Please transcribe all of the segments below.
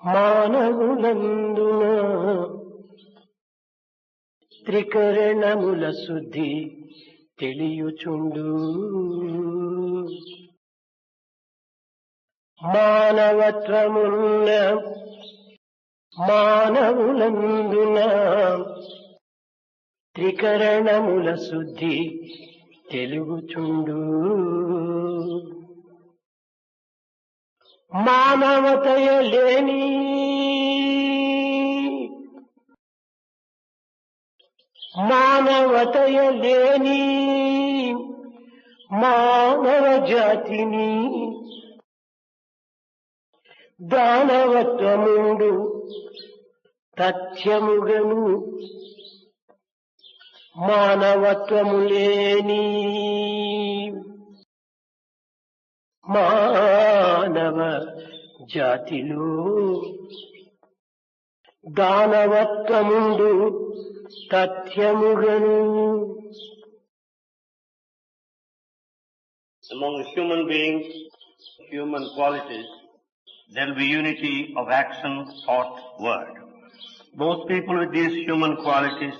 మానవులందున త్రికరణముల శుద్ధి తెలియుచుండు. మానవత్వమున్న మానవులందున త్రికరణముల శుద్ధి తెలుగుచుండు. మానవతయ లేని మానవ జాతిని దానవత్వముండు తథ్యముగను. మానవత్వము లేని మానవ జాతిలో దానవత్వముండు తథ్యముగను. Among human beings, human qualities, there will be unity of action, thought, word. Those people with these human qualities,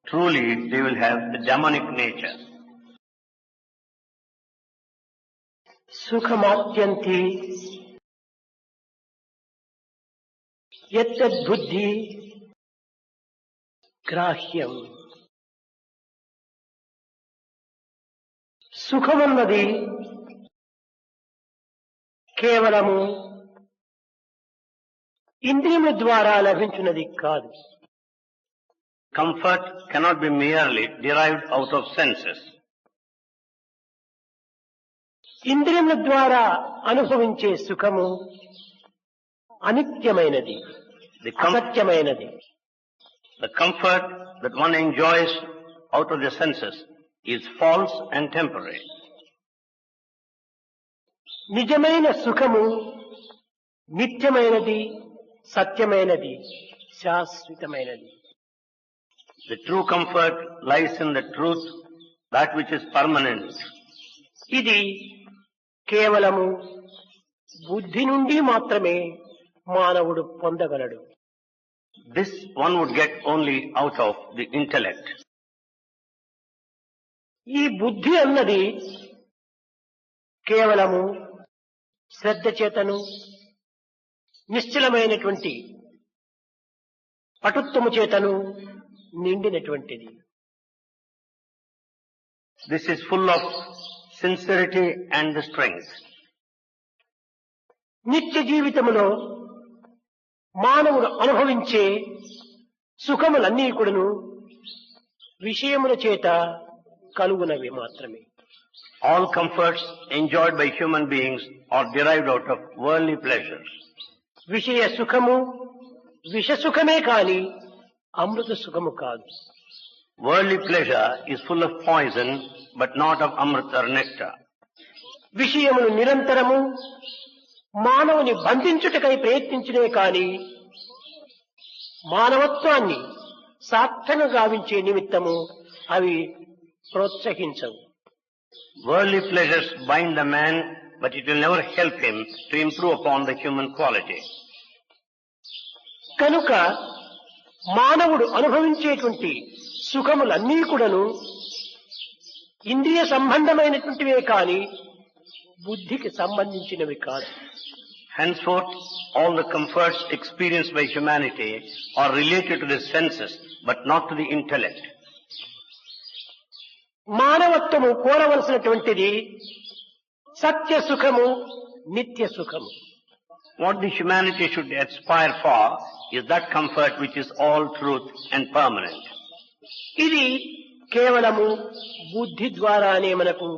truly they will have the demonic nature. సుఖమాత్యంతి యత్తద్బుద్ధి గ్రాహ్యం. సుఖమన్నది కేవలము ఇంద్రియముల ద్వారా లభించున్నది కాదు. Comfort cannot be merely derived out of senses. ఇంద్రియముల ద్వారా అనుభవించే సుఖము అనిత్యమైనది, అసత్యమైనది. The comfort that one enjoys out of the senses is false and temporary. నిజమైన సుఖము నిత్యమైనది, సత్యమైనది, శాశ్వతమైనది. The true comfort lies in the truth, that which is permanent. ఇది కేవలము బుద్ధి నుండి మాత్రమే మానవుడు పొందగలడు. This one would get only out of the intellect. ఈ బుద్ధి అన్నది కేవలము శ్రద్ధ చేతను నిశ్చలమైనటువంటి పటుత్వము చేతను నిండినటువంటిది. This is full of sincerity and the strength. నిత్య జీవితములో మానవుడు అనుభవించే సుఖములన్నీ కూడాను విషయముల చేత కలుగునవి మాత్రమే. All comforts enjoyed by human beings are derived out of worldly pleasures. విషయ సుఖము విష సుఖమే కాని అమృత సుఖము కాదు. Worldly pleasure is full of poison, but not of amrita or nectar. విషయములు నిరంతరము మానవుని బంధించుటకై ప్రయత్నించినే కాని మానవత్వాన్ని సార్థకంగా గావించే నిమిత్తము అవి ప్రోత్సహించవు. Worldly pleasures bind the man, but it will never help him to improve upon the human quality. కనుక మానవుడు అనుభవించేటువంటి సుఖములన్నీ కూడాను ఇంద్రియ సంబంధమైనటువంటివే కాని బుద్ధికి సంబంధించినవి కాదు. Henceforth, all the comforts experienced by humanity are related to the senses, but not to the intellect. మానవత్వము కోరవలసినటువంటిది సత్య సుఖము, నిత్య సుఖము. What the humanity should aspire for is that comfort which is all truth and permanent. ఇది కేవలము బుద్ధి ద్వారానే మనకు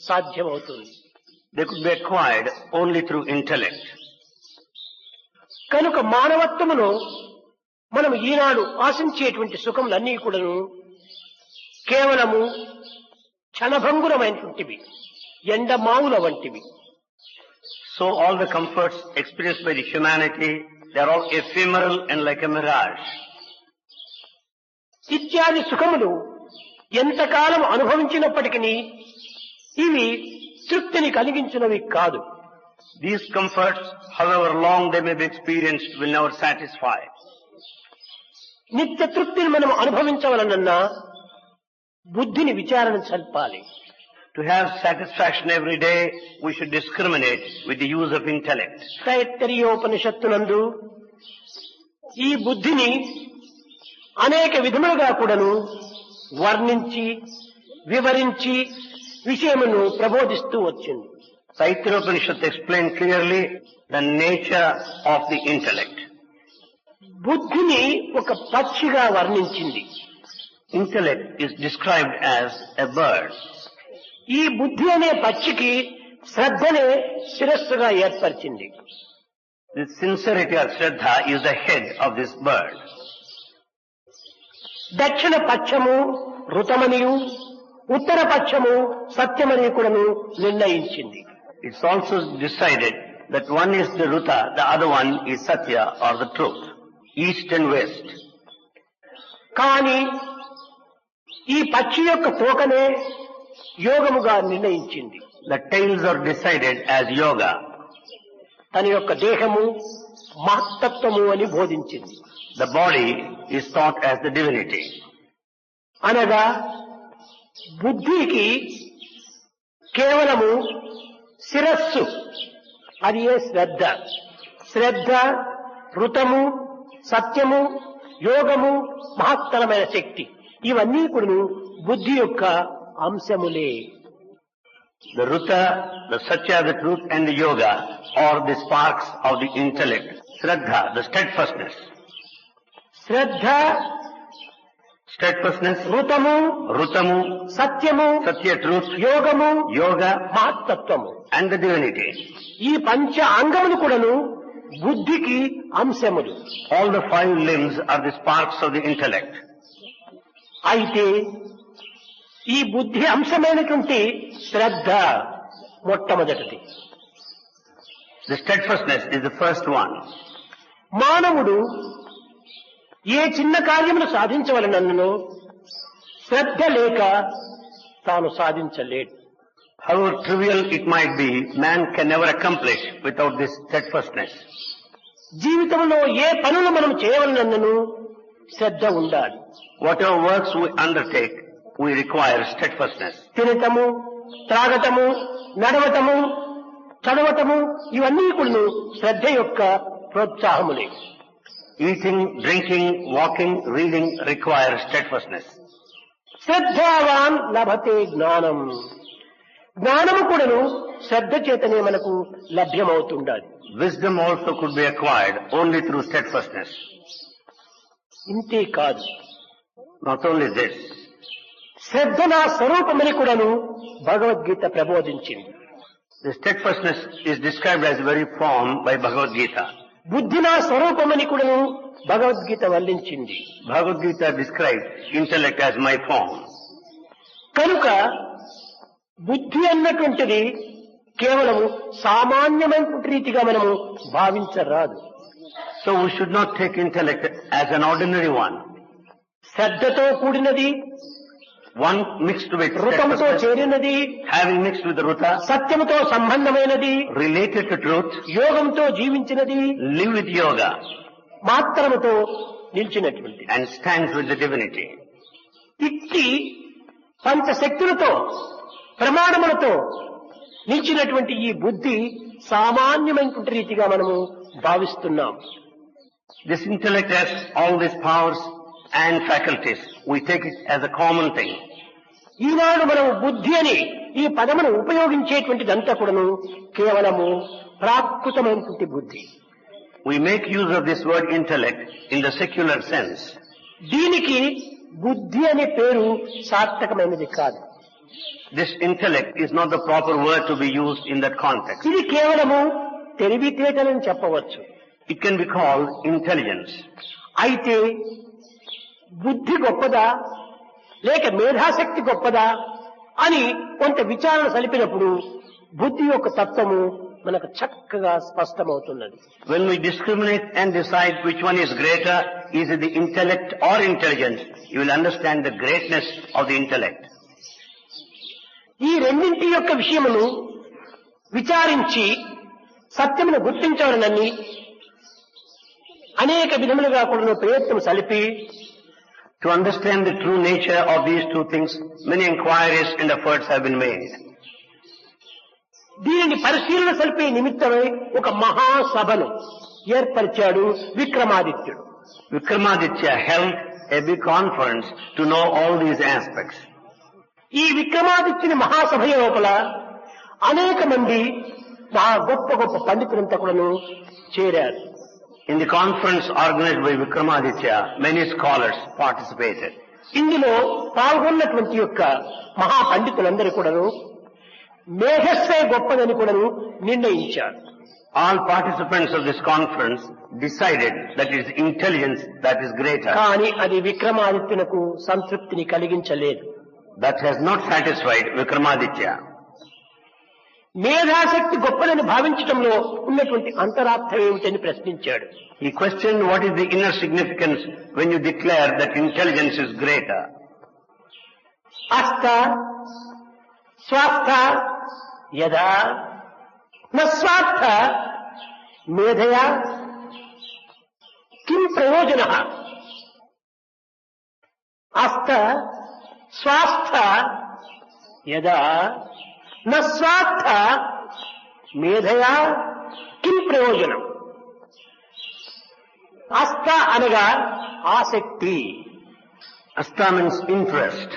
సాధ్యమవుతుంది. They could be acquired only through intellect. కనుక మానవత్వములో మనం ఈనాడు ఆశించేటువంటి సుఖములన్నీ కూడాను కేవలము క్షణభంగురమైనటువంటివి, ఎండమావుల వంటివి. So all the comforts experienced by the humanity, they are all ephemeral and like a mirage. ఇత్యాది సుఖములు ఎంతకాలం అనుభవించినప్పటికీ ఇవి తృప్తిని కలిగించినవి కాదు. These comforts, however long they may be experienced, will never satisfy. నిత్య తృప్తిని మనం అనుభవించవలనన్నా బుద్ధిని విచారణ సల్పాలి. To have satisfaction every day, we should discriminate with the use of intellect. తైత్తరీయోపనిషత్తునందు ఈ బుద్ధిని అనేక విధములుగా కూడాను వర్ణించి వివరించి విషయమును ప్రబోధిస్తూ వచ్చింది. Taittiriya Upanishad explained clearly the nature of the intellect. బుద్ధిని ఒక పక్షిగా వర్ణించింది. Intellect is described as a bird. ఈ బుద్ధి అనే పక్షికి శ్రద్ధనే శిరస్సుగా ఏర్పరిచింది. The sincerity or Shraddha is the head of this bird. దక్షిణ పక్షము ఋతమనియు ఉత్తర పక్షము సత్యమని కూడాను నిర్ణయించింది. It's also decided that one is the Ruta, the other one is Satya or the truth, east and west. కానీ ఈ పక్షి యొక్క తోకనే యోగముగా నిర్ణయించింది. The tails are decided as yoga. తన యొక్క దేహము మహత్తత్వము అని బోధించింది. The body is thought as the divinity. అనగా బుద్ధికి కేవలము శిరస్సు అది ఏ శ్రద్ధ, శ్రద్ధ ఋతము సత్యము యోగము మహత్తరమైన శక్తి ఇవన్నీ కూడా బుద్ధి యొక్క అంశములే. The Ruta, the Satya, the truth and the yoga are the sparks of the intellect. Shraddha, the steadfastness. Shraddha Steadfastness, ఋతము సత్యము Satya, truth, యోగము yoga మహత్తత్వము and the divinity. ఈ పంచ అంగములు కూడాను బుద్ధికి అంశములు. All the 5 limbs are the sparks of the intellect. అయితే ఈ బుద్ధి అంశమైనటువంటి శ్రద్ధ మొట్టమొదటిది. The steadfastness is the first one. మానవుడు ఏ చిన్న కార్యమును సాధించవలనను శ్రద్ధ లేక తాను సాధించలేడు. However trivial it might be, man can never accomplish without this steadfastness. జీవితంలో ఏ పనులు మనం చేయవలనను శ్రద్ధ ఉండాలి. Whatever works we undertake, we require steadfastness. తినటము త్రాగటము నడవటము చదవటము ఇవన్నీ కూడా శ్రద్ధ యొక్క ప్రోత్సాహములే. Eating, drinking, walking, reading require steadfastness. శ్రద్ధావాన్ లభతే జ్ఞానం. జ్ఞానము కూడాను శ్రద్ధ చేతనే మనకు లభ్యమవుతుండాలి. Wisdom also could be acquired only through steadfastness. ఇంతే కాదు, Not only this, శ్రద్ధ నా స్వరూపమని కూడాను Bhagavad Gita ప్రబోధించింది. the steadfastness is described as very form by Bhagavad Gita. బుద్ధి నా స్వరూపమని కూడాను Bhagavad Gita వల్లించింది. Bhagavad Gita describes intellect as my form. కనుక బుద్ధి అన్నటువంటిది కేవలము సామాన్యమైన రీతిగా మనము భావించరాదు. So we should not take intellect as an ordinary one. శ్రద్ధతో కూడినది, One mixed with ఋతముతో steadfastness, చేరినది, having mixed with the Ruta, సత్యముతో సంబంధమైనది, related to truth, యోగంతో జీవించినది, live with yoga, మాత్రముతో నిలిచినటువంటి and stands with the divinity. ఇట్టి పంచశక్తులతో ప్రమాణములతో నిలిచినటువంటి ఈ బుద్ధి సామాన్యమైనటువంటి రీతిగా మనము భావిస్తున్నాం. This intellect has all these powers and faculties. We take it as a common thing. ఈనాడు మనం బుద్ధి అని ఈ పదమును ఉపయోగించేటువంటిదంతా కూడాను కేవలము ప్రాకృతమైనటువంటి బుద్ధి. We make use of this word intellect in the secular sense. దీనికి బుద్ధి అనే పేరు సార్థకమైనది కాదు. This intellect is not the proper word to be used in that context. ఇది కేవలము తెలివితేటలని చెప్పవచ్చు. It can be called intelligence. అయితే బుద్ధి గొప్పదా లేక మేధాశక్తి గొప్పదా అని కొంత విచారణ సలిపినప్పుడు బుద్ధి యొక్క తత్వము మనకు చక్కగా స్పష్టమవుతున్నది. When we discriminate and decide which one is greater, is it the intellect or intelligence, you will understand the greatness of the intellect. ఈ రెండింటి యొక్క విషయమును విచారించి సత్యమును గుర్తించాలనని అనేక విధములుగా కూడా ప్రయత్నం సలిపి, To understand the true nature of these two things, many inquiries and efforts have been made. దీనిని పరిశీలన సలిపే నిమిత్తమై ఒక మహాసభను ఏర్పరిచాడు విక్రమాదిత్యుడు. Vikramaditya held a big conference to know all these aspects. ఈ విక్రమాదిత్యుని మహాసభ లోపల అనేక మంది గొప్ప గొప్ప పండితులంతా కూడాను చేరారు. In the conference organized by Vikramaditya, many scholars participated. ఇందులో పాల్గొన్నటువంటి యొక్క మహా పండితులందరూ కూడాను మేధస్సే గొప్పదని కూడాను నిర్ణయించారు. All participants of this conference decided that it is intelligence that is greater. కానీ అది విక్రమాదిత్యునకు సంతృప్తిని కలిగించలేదు. That has not satisfied Vikramaditya. మేధాశక్తి గొప్పదని భావించడంలో ఉన్నటువంటి అంతరార్థం ఏమిటని ప్రశ్నించాడు. He questioned what is the inner significance when you declare that intelligence is greater. అస్థ స్వాస్థ యదా న స్వార్థ మేధయా కిం ప్రయోజనః. అస్థ స్వాస్థ యదా న స్వార్థ మేధయా కిం ప్రయోజనం. అస్థ అనగా ఆసక్తి, Asta means interest.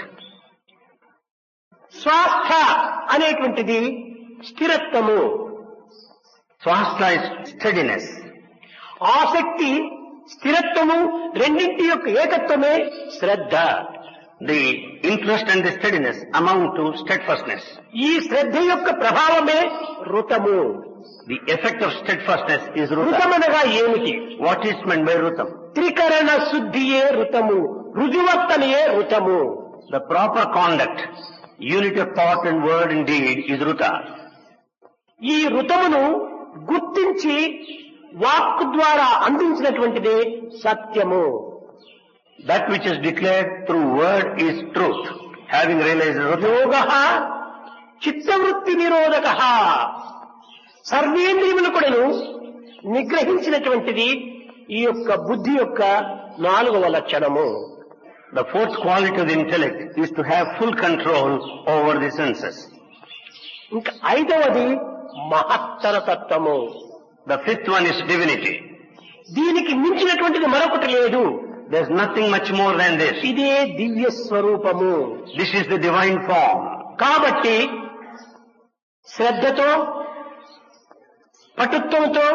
స్వాస్థ అనేటువంటిది స్థిరత్వము. Swastha is steadiness. ఆసక్తి స్థిరత్వము రెండింటి యొక్క ఏకత్వమే శ్రద్ధ. The interest and the steadiness amount to steadfastness. ఈ శ్రద్ధ యొక్క ప్రభావమే ఋతము. The effect of steadfastness is rutam. ఋతమనగా ఏమిటి? What is meant by rutam? త్రికరణ శుద్ధియే ఋతము, రుజువర్తనయే ఋతము. The proper conduct, unity of thought and word and deed is ruta. ఈ ఋతమును గుర్తించి వాక్కు ద్వారా అందించినటువంటిదే సత్యము. That which is declared through word is truth. Having realized ruta. యోగః చిత్తవృత్తి నిరోధకః. సర్వేంద్రియములు కూడాను నిగ్రహించినటువంటిది ఈ యొక్క బుద్ధి యొక్క 4వ లక్షణము. The fourth quality of the intellect is to have full control over the senses. ఇంకా 5వది మహత్తర తత్వము. The fifth one is divinity. దీనికి మించినటువంటిది మరొకటి లేదు. There's nothing much more than this. ఇదే దివ్య స్వరూపము. This is the divine form. కాబట్టి శ్రద్ధతో, పటుత్వముతో,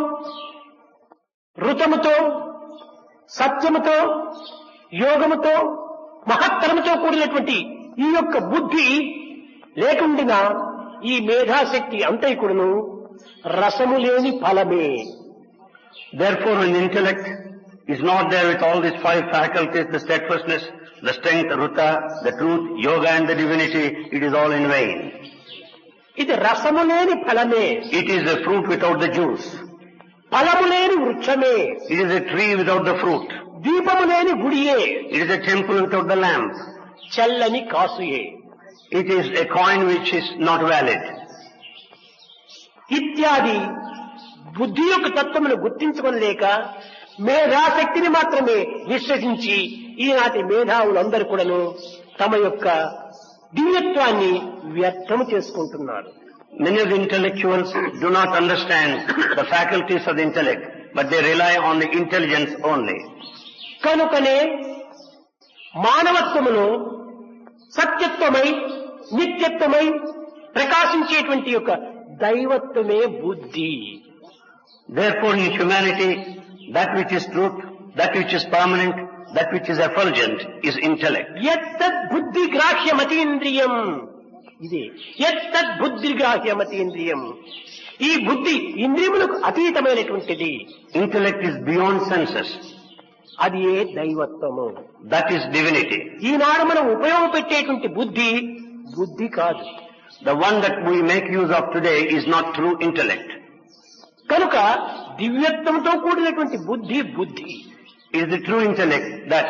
ఋతముతో, సత్యముతో, యోగముతో, మహత్తరముతో కూడినటువంటి ఈ యొక్క బుద్ధి లేకుండా ఈ మేధాశక్తి అంతైకుడును రసము లేని ఫలమే. Therefore, when the intellect is not there with all these 5 faculties, the steadfastness, the strength, ruta, the truth, yoga and the divinity, it is all in vain. ఇది రసము లేని ఫలమే. It is a fruit without the juice. ఫలము లేని వృక్షమే. It is a tree without the fruit. దీపము లేని గుడియే. It is a temple without the lamp. చల్లని కాసుయే. It is a coin which is not valid. ఇత్యాది బుద్ధి యొక్క తత్వమును గుర్తించుకోలేక మేధాశక్తిని మాత్రమే విశ్వసించి ఈనాటి మేధావులందరూ కూడాను తమ యొక్క దివ్యత్వాన్ని వ్యర్థము చేసుకుంటున్నారు. Many of the intellectuals do not understand the faculties of the intellect, but they rely on the intelligence only. కనుకనే మానవత్వమును సత్యత్వమై నిత్యత్వమై ప్రకాశించేటువంటి యొక్క దైవత్వమే బుద్ధి. Therefore, in humanity, that which is truth, that which is permanent, that which is effulgent is intellect. యత్తద్ బుద్ధి గ్రాహ్యమతీంద్రియం. ఇది యత్తద్ బుద్ధి గ్రాహ్యమతీంద్రియం. ఈ బుద్ధి ఇంద్రియములకు అతీతమైనటువంటిది. Intellect is beyond senses. అది ఏ దైవత్వము. That is divinity. ఈనాడు మనం ఉపయోగపెట్టేటువంటి బుద్ధి బుద్ధి కాదు. The one that we make use of today is not true intellect. కనుక దివ్యత్వంతో కూడినటువంటి బుద్ధి It is the true intellect that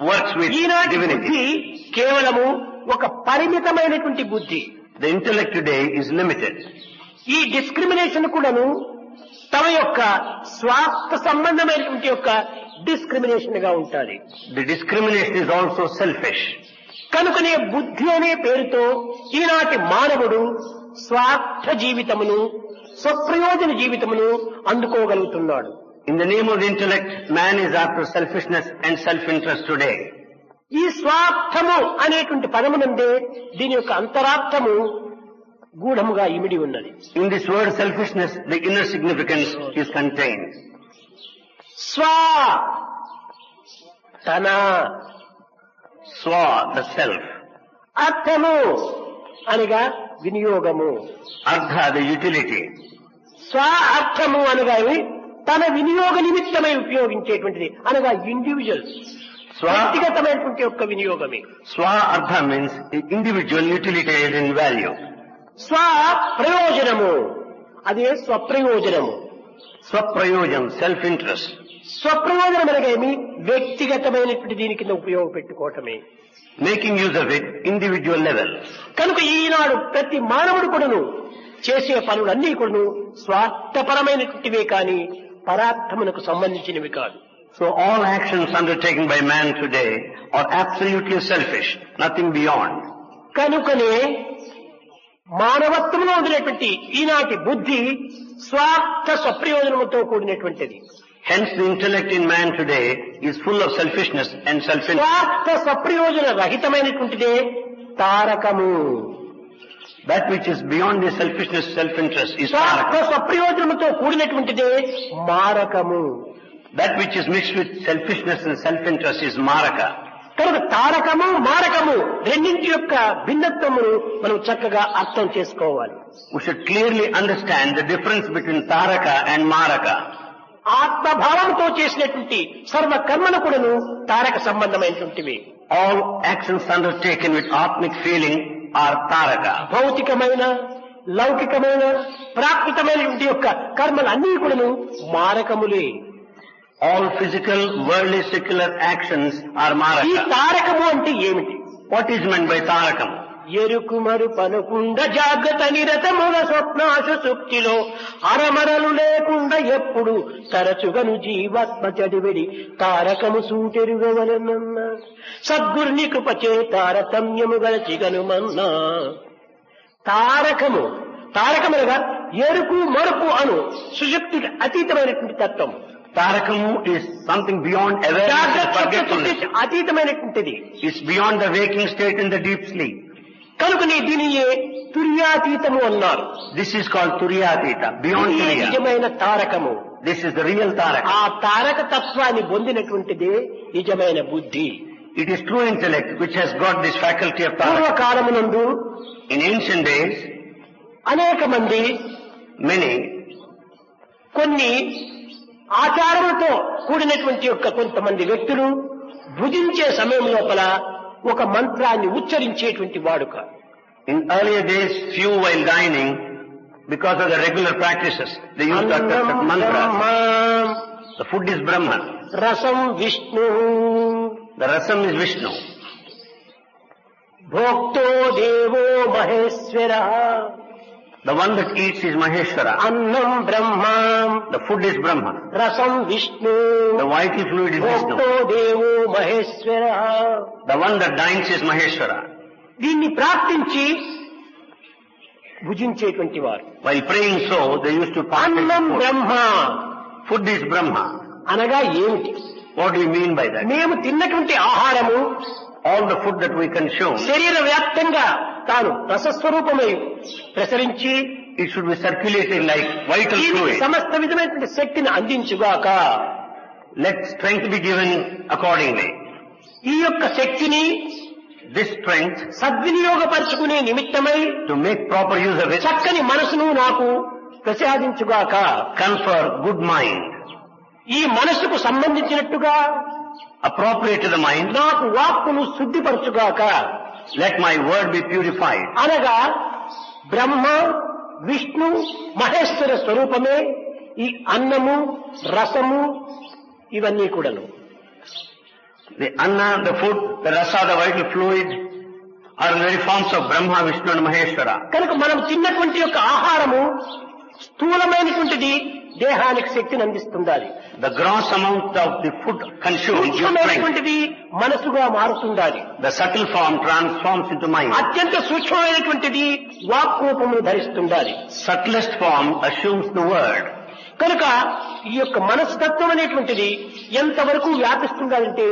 works with ఈనాటి divinity. బుద్ధి కేవలము ఒక పరిమితమైనటువంటి బుద్ధి. The intellect today is limited. ఈ డిస్క్రిమినేషన్ కూడాను తమ యొక్క స్వార్థ సంబంధమైనటువంటి యొక్క డిస్క్రిమినేషన్ గా ఉంటుంది. The discrimination is also selfish. కనుకనే బుద్ధి అనే పేరుతో ఈనాటి మానవుడు స్వార్థ జీవితమును స్వప్రయోజన జీవితమును అందుకోగలుగుతున్నాడు. In the name of the intellect, man is after selfishness and self-interest today. ఈ స్వార్థము అనేటువంటి పదమునందే దీని యొక్క అంతరార్థము గూఢముగా ఇమిడి ఉన్నది. In this word selfishness, the inner significance is contained. స్వ తన Swa, the self. అర్థము అనగా వినియోగము. Ardha, the utility. స్వ అర్థము అనగా తన వినియోగ నిమిత్తమై ఉపయోగించేటువంటిది అనగా ఇండివిజువల్స్ వ్యక్తిగతమైనటువంటి యొక్క వినియోగమే. Swa Ardha means individual utilitarian value. స్వ ప్రయోజనము అదే స్వప్రయోజనము. Swaprayojam, self-interest. స్వప్రయోజనం అనగా వ్యక్తిగతమైనటువంటి దీని కింద ఉపయోగపెట్టుకోవటమే. Making use of it, individual level. కనుక ఈనాడు ప్రతి మానవుడు కూడాను చేసే పనులన్నీ కూడాను స్వార్థపరమైనటువంటివే కానీ పరార్థమునకు సంబంధించినవి కాదు. So all actions undertaken by man today are absolutely selfish, nothing beyond. కనుకనే మానవత్వంలో ఉండేటువంటి ఈనాటి బుద్ధి స్వార్థ స్వప్రయోజనముతో కూడినటువంటిది. Hence the intellect in man today is full of selfishness and self-interest. స్వార్థ స్వప్రయోజన రహితమైనటువంటిదే తారకము. That which is beyond the selfishness, self-interest is స్వార్థ taraka. స్వప్రయోజనముతో కూడినటువంటిదే మారకము. That which is mixed with selfishness and self-interest is maraka. కనుక తారకము మారకము రెండింటి యొక్క భిన్నత్వమును మనం చక్కగా అర్థం చేసుకోవాలి. We should clearly understand the difference between taraka and maraka. ఆత్మభావంతో చేసినటువంటి సర్వ కర్మలు కూడాను తారక సంబంధమైనటువంటివి. All actions undertaken with atmic feeling are taraka. భౌతికమైన లౌకికమైన ప్రాకృతమైనటువంటి యొక్క కర్మలు అన్నీ కూడాను మారకములే. All physical, worldly, secular actions are ఈ maraka. తారకము అంటే ఏమిటి? What is meant by tarakam? ఎరుకుమరు పనుకుండ జాగ్రత్త నిరతముల స్వప్నాశు సుక్తిలో అరమరలు లేకుండా ఎప్పుడు తరచుగను జీవాత్మ చడివిడి తారకము సూటెరుగవలనన్న సద్గురుని కృపచే తారతమ్యము గలచిగనుమన్నా. తారకమనగా ఎరుకు మరుపు అను సుశక్తికి అతీతమైనటువంటి తత్వం. Tarakam is something beyond awareness and జాగ్రత్త forgetfulness. అతీతమైనటువంటిది. It's beyond the waking state and the deep sleep. కనుకనే దీనియే తుర్యాతీతము అన్నారు. This is called Turyatita, beyond ఇది Turya. నిజమైన తారకము. This is the real Taraka. ఆ తారక తత్వాన్ని పొందినటువంటిదే నిజమైన బుద్ధి. It is true intellect which has got this faculty of Taraka. పూర్వకాలమునందు In ancient days, అనేక మంది many కొన్ని ఆచారములతో కూడినటువంటి యొక్క కొంతమంది వ్యక్తులు భుజించే సమయం లోపల ఒక మంత్రాన్ని ఉచ్చరించేటువంటి వాడుక. in earlier days, few while dining, because of the regular practices, they used to utter such mantras. The food is Brahman. రసం Vishnu The rasam is Vishnu. భోక్తో దేవో Maheshwara The one that eats is Maheshwara. అన్నం బ్రహ్మ The food is Brahma. రసం Vishnu The vital fluid is భోక్తో Vishnu. దేవో Maheshwara. The one that dines is Maheshwara. దీన్ని ప్రార్థించి భుజించేటువంటి వారు. While praying so, they used to partake అన్నం in food. Brahma Food is Brahma. అనగా ఏమిటి? What do you mean by that? మేము తిన్నటువంటి ఆహారము All the food that we consume, శరీర వ్యాప్తంగా తాను రసస్వరూపమై ప్రసరించి it should be circulated like vital దీనికి fluid. సమస్త విధమైనటువంటి శక్తిని అందించుగాక. Let strength be given accordingly. ఈ యొక్క శక్తిని This strength, సద్వినియోగపరుచుకునే నిమిత్తమై to make proper use of it, చక్కని మనసును నాకు ప్రసాదించుగాక. confer good mind. ఈ మనసుకు సంబంధించినట్టుగా Appropriate to the mind, నాకు వాక్కును శుద్ధిపరచుగాక. let my word be purified. అనగా బ్రహ్మ విష్ణు మహేశ్వర స్వరూపమే ఈ అన్నము రసము ఇవన్నీ కూడాను The anna, the food, the rasa, the vital fluid are the very forms of Brahma, Vishnu and Maheshwara. కనుక మనం తిన్నటువంటి యొక్క ఆహారము స్థూలమైనటువంటిది దేహానికి శక్తిని అందిస్తుండాలి. The gross amount of the food consumed gives strength. సూక్ష్మమైనటువంటిది మనసుగా మారుతుండాలి. The subtle form transforms into mind. అత్యంత సూక్ష్మమైనటువంటిది walk రూపమును ధరిస్తుండాలి. Subtlest form assumes the word. కనుక ఈ యొక్క మనస్తత్వం అనేటువంటిది ఎంతవరకు వ్యాపిస్తుందంటే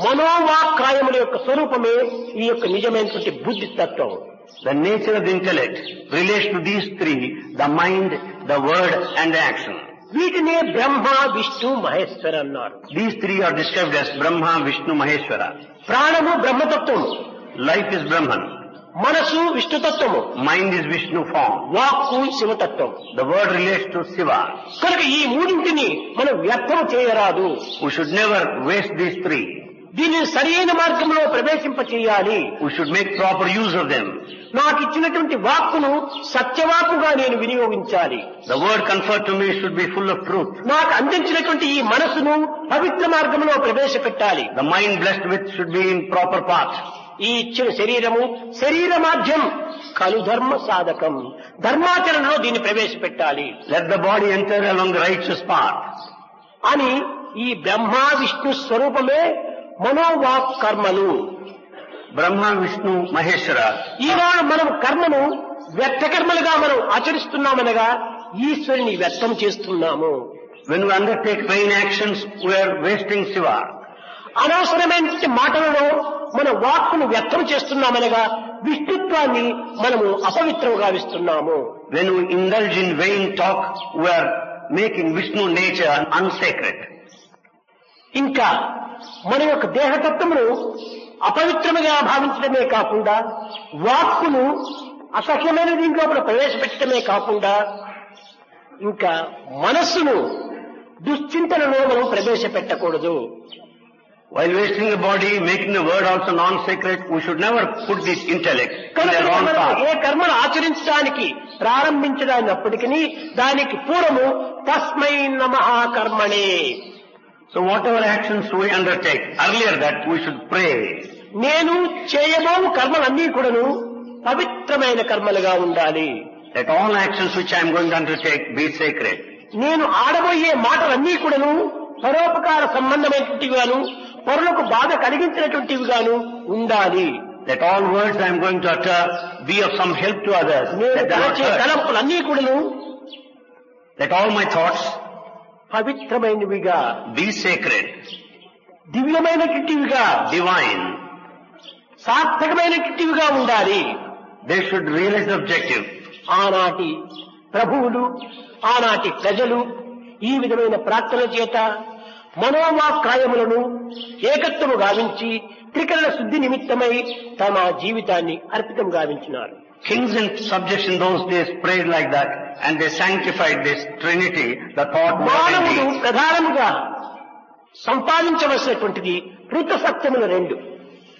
మనోవాక్కాయముల యొక్క స్వరూపమే ఈ యొక్క నిజమైనటువంటి బుద్ధి తత్వం. The nature of the intellect relates to these three, the mind, the word and the action. వీటినే బ్రహ్మ విష్ణు మహేశ్వర అన్నారు. These three are described as Brahma, Vishnu, Maheshwara. ప్రాణము బ్రహ్మతత్వము, Life is Brahman. మనసు విష్ణుతత్వము, Mind is Vishnu form. వాక్కు శివతత్వం. The word relates to Shiva. కనుక ఈ మూడింటిని మనం వ్యర్థం చేయరాదు. We should never waste these three. దీనిని సరైన మార్గంలో ప్రవేశింప చేయాలి. We should make proper use of them. నాకు ఇచ్చినటువంటి వాక్కును సత్యవాక్కుగా నేను వినియోగించాలి. The word conferred to me should be full of truth. నాకు అందించినటువంటి ఈ మనసును పవిత్ర మార్గంలో ప్రవేశపెట్టాలి. The mind blessed with should be in proper path. ఈ ఇచ్చిన శరీరము శరీర మాధ్యం కలు ధర్మ సాధకం, ధర్మాచరణలో దీన్ని ప్రవేశపెట్టాలి Let the body enter along the righteous path. అని ఈ బ్రహ్మ విష్ణు స్వరూపమే మనోవాక్ కర్మలు. Brahma, Vishnu, Maheshwara. ఈనాడు మనం కర్మను వ్యర్థ కర్మలుగా మనం ఆచరిస్తున్నామనగా ఈశ్వరుని వ్యర్థం చేస్తున్నాము. When we undertake vain actions, we are wasting Shiva. అనవసరమైన మాటలలో మన వాక్కును వ్యర్థం చేస్తున్నామనగా విష్ణుత్వాన్ని మనము అపవిత్రం గావిస్తున్నాము. When we indulge in vain talk, we are making Vishnu nature unsacred. ఇంకా మన యొక్క దేహతత్వమును అపవిత్రముగా భావించడమే కాకుండా వాక్కును అసహ్యమైన దీంట్లో ప్రవేశపెట్టడమే కాకుండా ఇంకా మనస్సును దుశ్చింతనలో మనం ప్రవేశపెట్టకూడదు. While wasting the body, making the word also non-sacred, we should never put this intellect in the wrong path. ఏ కర్మను ఆచరించడానికి ప్రారంభించడానిప్పటికీ దానికి పూర్వము తస్మై నమః కర్మణే. So whatever actions we undertake, earlier that we should pray. నేను చేయబోవు కర్మలన్నీ కూడాను పవిత్రమైన కర్మలుగా ఉండాలి. Let all actions which I am going to undertake be sacred. నేను ఆడబోయే మాటలన్నీ కూడాను పరోపకార సంబంధమైనటువంటివిగాను పరులకు బాధ కలిగించినటువంటివిగాను ఉండాలి. Let all words I am going to utter be of some help to others. నేను తలచే తలంపులన్నీ కూడాను Let all my thoughts పవిత్రమైనవిగా, be sacred, దివ్యమైనటువంటివిగా, divine. సార్థకమైనటువంటివిగా ఉండాలి. They should realize the objective. ఆనాటి ప్రభువులు, ఆనాటి ప్రజలు ఈ విధమైన ప్రార్థన చేత మనోవాక్కాయములను ఏకత్వము గావించి త్రికరణ శుద్ధి నిమిత్తమై తమ జీవితాన్ని అర్పితం గావించినారు. Kings and subjects in those days prayed like that, and they sanctified this Trinity, the thought, word and మానవుడు deed. ప్రధానముగా సంపాదించవలసినటువంటిది ఋత సత్యములు రెండు.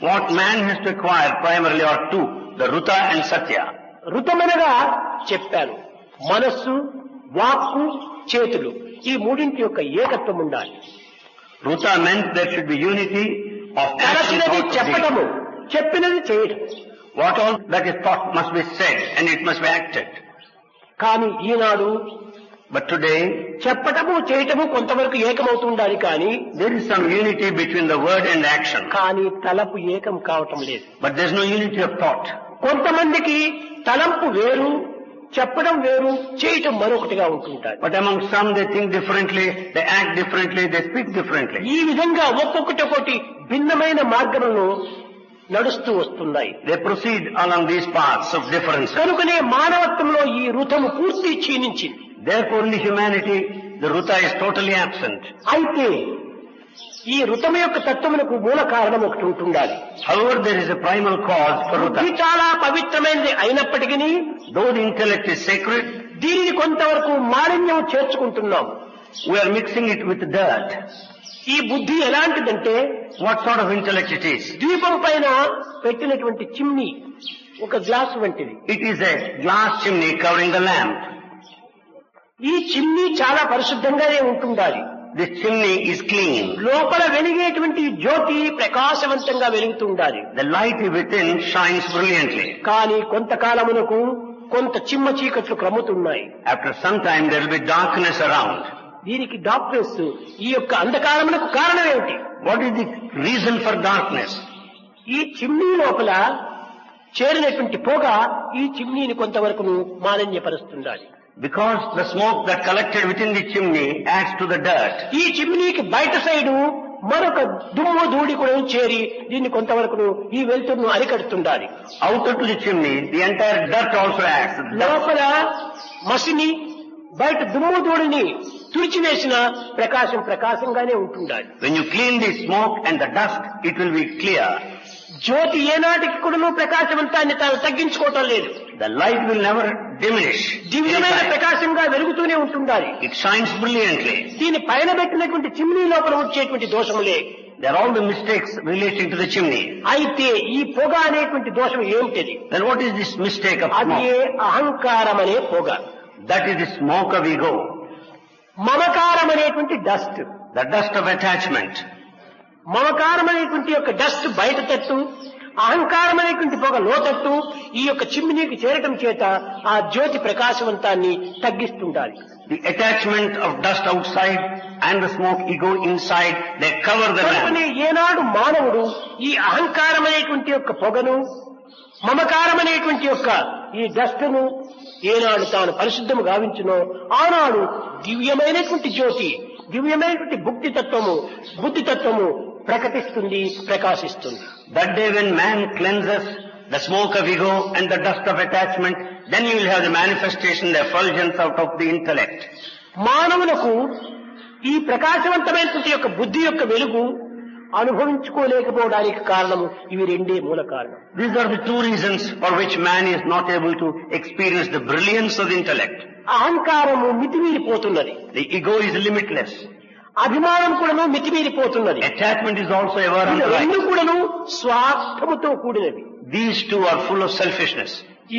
What man has to acquire primarily are two, the Ruta and Satya. ఋతమనగా చెప్పాను, మనస్సు, వాక్కు, చేతులు, ఈ మూడింటి యొక్క ఏకత్వం ఉండాలి. Ruta meant there should be unity of action, తలచినది thought, చెప్పటము, చెప్పినది చేయటం. What all that is thought must be said and it must be acted. కానీ ఈనాడు But today, చెప్పటము చేయటము కొంతవరకు ఏకమవుతుండాలి, కానీ there is some unity between the word and action. కానీ తలపు ఏకం కావటం లేదు. But there is no unity of thought. కొంతమందికి తలంపు వేరు, చెప్పడం వేరు, చేయటం మరొకటిగా ఉంటుంటారు. But among some they think differently, they act differently, they speak differently. ఈ విధంగా ఒక్కొక్కటి భిన్నమైన మార్గంలో నడుస్తూ వస్తున్నాయి. They proceed along these paths of difference. కనుకనే మానవత్వంలో ఈ ఋతము పూర్తి క్షీణించింది. Therefore in humanity, the Ruta is totally absent. అయితే ఈ ఋతము యొక్క తత్వమునకు మూల కారణం ఒకటి ఉంటుండాలి. However, there is a primal cause for బుద్ధి Ruta. చాలా పవిత్రమైనది అయినప్పటికీ Though the intellect is sacred, దీనిని కొంతవరకు మాలిన్యం చేర్చుకుంటున్నాం. we are mixing it with dirt. ఈ బుద్ధి ఎలాంటిదంటే What sort of intellect it is? దీపం పైన పెట్టినటువంటి చిమ్నీ, ఒక గ్లాసు వంటిది. It is a glass chimney covering the lamp. ఈ చిమ్నీ చాలా పరిశుద్ధంగానే ఉంటుండాలి. This chimney is clean. లోపల వెలిగేటువంటి జ్యోతి ప్రకాశవంతంగా వెలుగుతూ ఉండాలి. The light within shines brilliantly. కానీ కొంతకాలమునకు కొంత చిమ్మ చీకట్లు క్రమ్ముతున్నాయి. After some time there will be darkness around. దీనికి డాక్టర్స్ ఈ యొక్క అంధకారమునకు కారణం ఏమిటి? What is the reason for darkness? ఈ చిమ్నీ లోపల చేరినటువంటి పొగ ఈ చిమ్నీని కొంతవరకు మాలిన్యపరుస్తుండాలి. Because the smoke that collected within the chimney adds to the dirt. ఈ చిమ్నీకి బయట సైడు మరొక దుమ్ము ధూళి కూడా చేరి దీన్ని కొంతవరకు ఈ వెలుతురును అరికడుతుండాలి. Outer to the chimney, the entire dirt also adds. లోపల మసిని బయట దుమ్ము ధూళిని తుడిచివేసిన ప్రకాశంగానే ఉంటుండాలి. When you clean the smoke and the dust, it will be clear. జ్యోతి ఏనాటికి కూడా ప్రకాశవంతాన్ని తాను తగ్గించుకోవటం లేదు. The light will never diminish. దివ్యమైన ప్రకాశంగా వెలుగుతూనే ఉంటుండాలి. It shines brilliantly. దీని పైన పెట్టినటువంటి చిమ్నీ లోపల వచ్చేటువంటి దోషములే. There are all the mistakes relating to the chimney. అయితే ఈ పొగ అనేటువంటి దోషం ఏమిటిది? Then what is this mistake of అది smoke? అహంకారం అనే పొగ. That is the smoke of ego. మమకారం అనేటువంటి dust. The dust of attachment. మమకారం అనేటువంటి యొక్క డస్ట్ బయట తట్టు, అహంకారం అనేటువంటి పొగ లోతట్టు ఈ యొక్క చిమ్నీకి చేరటం చేత ఆ జ్యోతి ప్రకాశవంతాన్ని తగ్గిస్తుండాలి. The attachment of dust outside and the smoke ego inside, they cover the lamp. ఏనాడు మానవుడు ఈ అహంకారం అనేటువంటి యొక్క పొగను, మమకారం అనేటువంటి యొక్క ఈ డస్ట్ను ఏనాడు తాను పరిశుద్ధము గావించునో ఆనాడు దివ్యమైనటువంటి జ్యోతి, దివ్యమైనటువంటి బుద్ధితత్వము ప్రకటిస్తుంది, ప్రకాశిస్తుంది. That day when man cleanses the smoke of ego and the dust of attachment, then you will have the manifestation, the effulgence out of the intellect. మానవులకు ఈ ప్రకాశవంతమైనటువంటి యొక్క బుద్ధి యొక్క వెలుగు అనుభవించుకోలేకపోవడానికి కారణము ఇవి రెండే మూల కారణం. These are the two reasons for which man is not able to experience the brilliance of the intellect. అహంకారము మితిమీరిపోతున్నది. The ego is limitless. అభిమానం కూడాను మితిమీరిపోతున్నది. Attachment is also ever on the రెండు rise. కూడాను స్వార్థముతో కూడినవి. These two are full of selfishness.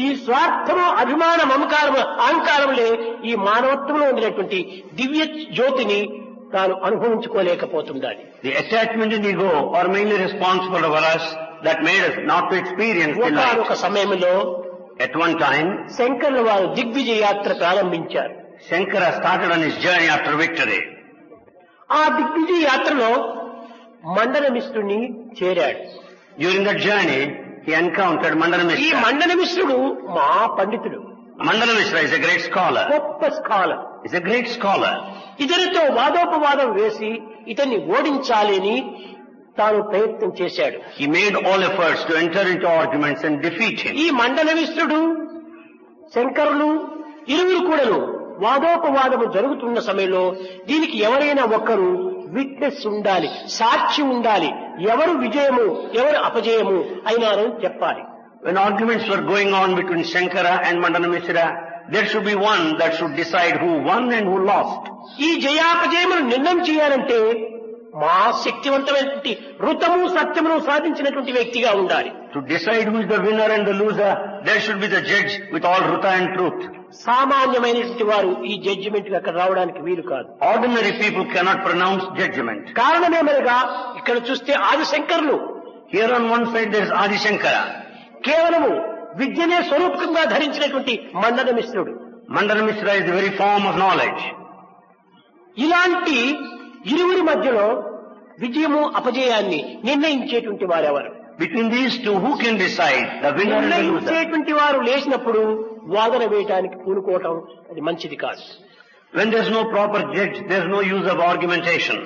ఈ స్వార్థము, అభిమాన, మమకారము, అహంకారములే ఈ మానవత్వంలో ఉండినటువంటి దివ్య జ్యోతిని తాను అనుభవించుకోలేకపోతుండాలి. The attachment and ego are mainly responsible for us that made us not to experience the light. ఒక సమయంలో At one time, శంకరుల వారు దిగ్విజయ యాత్ర ప్రారంభించారు. Shankara started on his journey after victory. ఆ దిగ్విజయ యాత్రలో మండన మిశ్రుని చేరాడు. During that journey, he encountered Mandana ఈ Mishra. మండన మిశ్రుడు మా పండితుడు, Mandana Mishra is a great scholar. గొప్ప scholar. He's a great scholar. ఇతనితో వాదోపవాదం వేసి ఇతన్ని ఓడించాలి అని తాను ప్రయత్నం చేశాడు. He made all efforts to enter into arguments and defeat him. ఈ మండన మిశ్రుడు, శంకరులు ఇరువురు కూడాను వాదోపవాదము జరుగుతున్న సమయంలో దీనికి ఎవరైనా ఒక్కరు విట్నెస్ ఉండాలి, సాక్షి ఉండాలి, ఎవరు విజయము ఎవరు అపజయము అయినారని చెప్పాలి. When arguments were going on between Shankara and Mandana Mishra, there should be one that should decide who won and who lost. ఈ జయాపజయమును నిర్ణయం చేయాలంటే మా శక్తివంతమైనటువంటి ఋతము సత్యమును సాధించినటువంటి వ్యక్తిగా ఉండాలి. To decide who is the winner and the loser, there should be the judge with all ruta and truth. సామాన్యమైనటువంటి వారు ఈ జడ్జిమెంట్ అక్కడ రావడానికి వీలు కాదు. Ordinary people cannot pronounce judgment. కారణమేమనగా ఇక్కడ చూస్తే ఆదిశంకరులు, Here on one side there is Adi Shankara. కేవలము విద్యనే స్వరూపంగా ధరించినటువంటి మండన మిశ్రుడు. Mandana Mishra is the very form of knowledge. ఇలాంటి ఇరువురి మధ్యలో విజయము అపజయాన్ని నిర్ణయించేటువంటి వారెవరు? Between these two, who can decide the winner and the loser? నిర్ణయించేటువంటి వారు లేచినప్పుడు వాదన వేయడానికి పూనుకోవటం అది మంచిది కాదు. When there is no proper judge, there is no use of argumentation.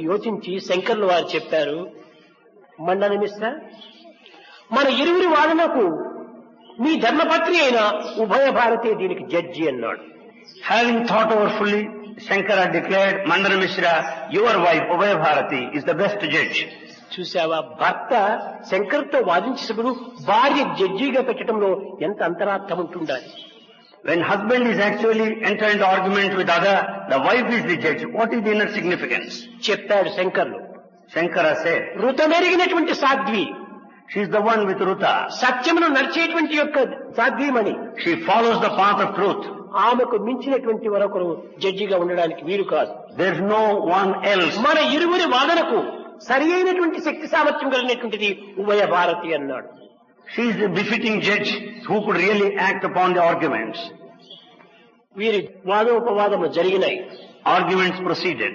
యోచించి శంకర్లు వారు చెప్పారు, మండన మిశ్ర, మన ఇరువురి వాదనకు మీ ధర్మపత్ని అయిన ఉభయ భారతి దీనికి జడ్జి అన్నాడు. Having thought over fully, Shankara declared, Mandana Mishra, your wife, Ubhaya Bharati, is the best judge. చూసావా, భర్త శంకర్తో వాదించినప్పుడు భార్య జడ్జిగా పెట్టడంలో ఎంత అంతరార్థం ఉంటుండాలి. When husband is actually entering into argument with other, the wife is the judge. What is the inner significance? చెప్పాడు శంకర్లు. Shankara said, ఋతమెరిగినటువంటి Sadhvi, she is the one with ruta. సత్యమును నడిచేటువంటి యొక్క సాధ్వీమణి, She follows the path of truth. ఆమెకు మించినటువంటి మరొకరు జడ్జిగా ఉండడానికి వీలు కాదు. There's no one else. మన ఇరువురి వాదనకు సరి అయినటువంటి శక్తి సామర్థ్యం కలిగినటువంటిది ఉభయ భారతి అన్నాడు. She is a befitting judge who could really act upon the arguments. వీరి వాదోపవాదములు జరిగినాయి. Arguments proceeded.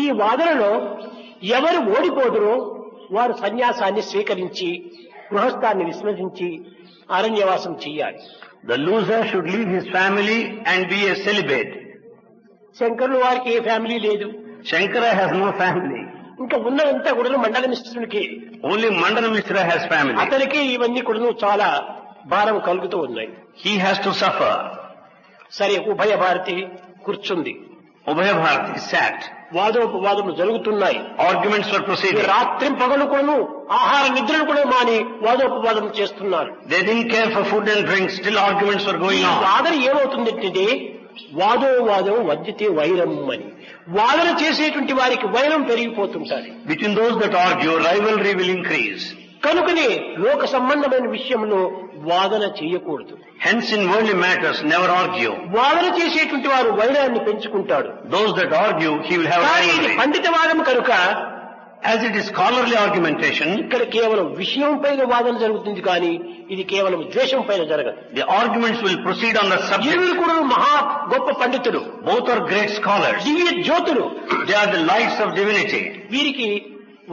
ఈ వాదనలో ఎవరు ఓడిపోదురో వారు సన్యాసాన్ని స్వీకరించి గృహస్థాన్ని విస్మరించి అరణ్యవాసం చెయ్యాలి. The loser should leave his family and be a celibate. శంకరులు వారికి ఏ ఫ్యామిలీ లేదు. Shankara has no family. ఇంకా ఉన్నదంతా కూడా మండల మిశ్రునికి. Only Mandana Mishra has family. అతనికి ఇవన్నీ కూడా చాలా భారం కలుగుతూ ఉన్నాయి. He has to suffer. సరే, ఉభయ భారతి కూర్చుంది. Ubhaya Bharati sat. వాదోపవాదములు జరుగుతున్నాయి. Arguments were proceeding. రాత్రి పగలు కూడాను ఆహార నిద్రలు కూడా మాని వాదోపవాదం చేస్తున్నారు. They didn't care for food and drink. Still arguments were going on. వాదన ఏమవుతుందంటే వాదోవాదం వర్జితే వైరం అని. వాదన చేసేటువంటి వారికి వైరం పెరిగిపోతుంటారు. Between those that argue, rivalry will increase. కనుకనే లోక సంబంధమైన విషయంలో వాదన చేయకూడదు. Hence in worldly matters, never argue. వాదన చేసేటువంటి వారు వైరాన్ని పెంచుకుంటాడు. Those that argue, he will have కానీ ఇది rivalry. పండితవాదం కనుక As it is scholarly argumentation, ఇక్కడ కేవలం విషయం పైన వాదన జరుగుతుంది, కానీ ఇది కేవలం ద్వేషం పైన జరగదు. the arguments will proceed on the subject. ఇరువురు కూడా మహా గొప్ప పండితులు, Both are great scholars. దివ్య జ్యోతులు. They are the lights of divinity. వీరికి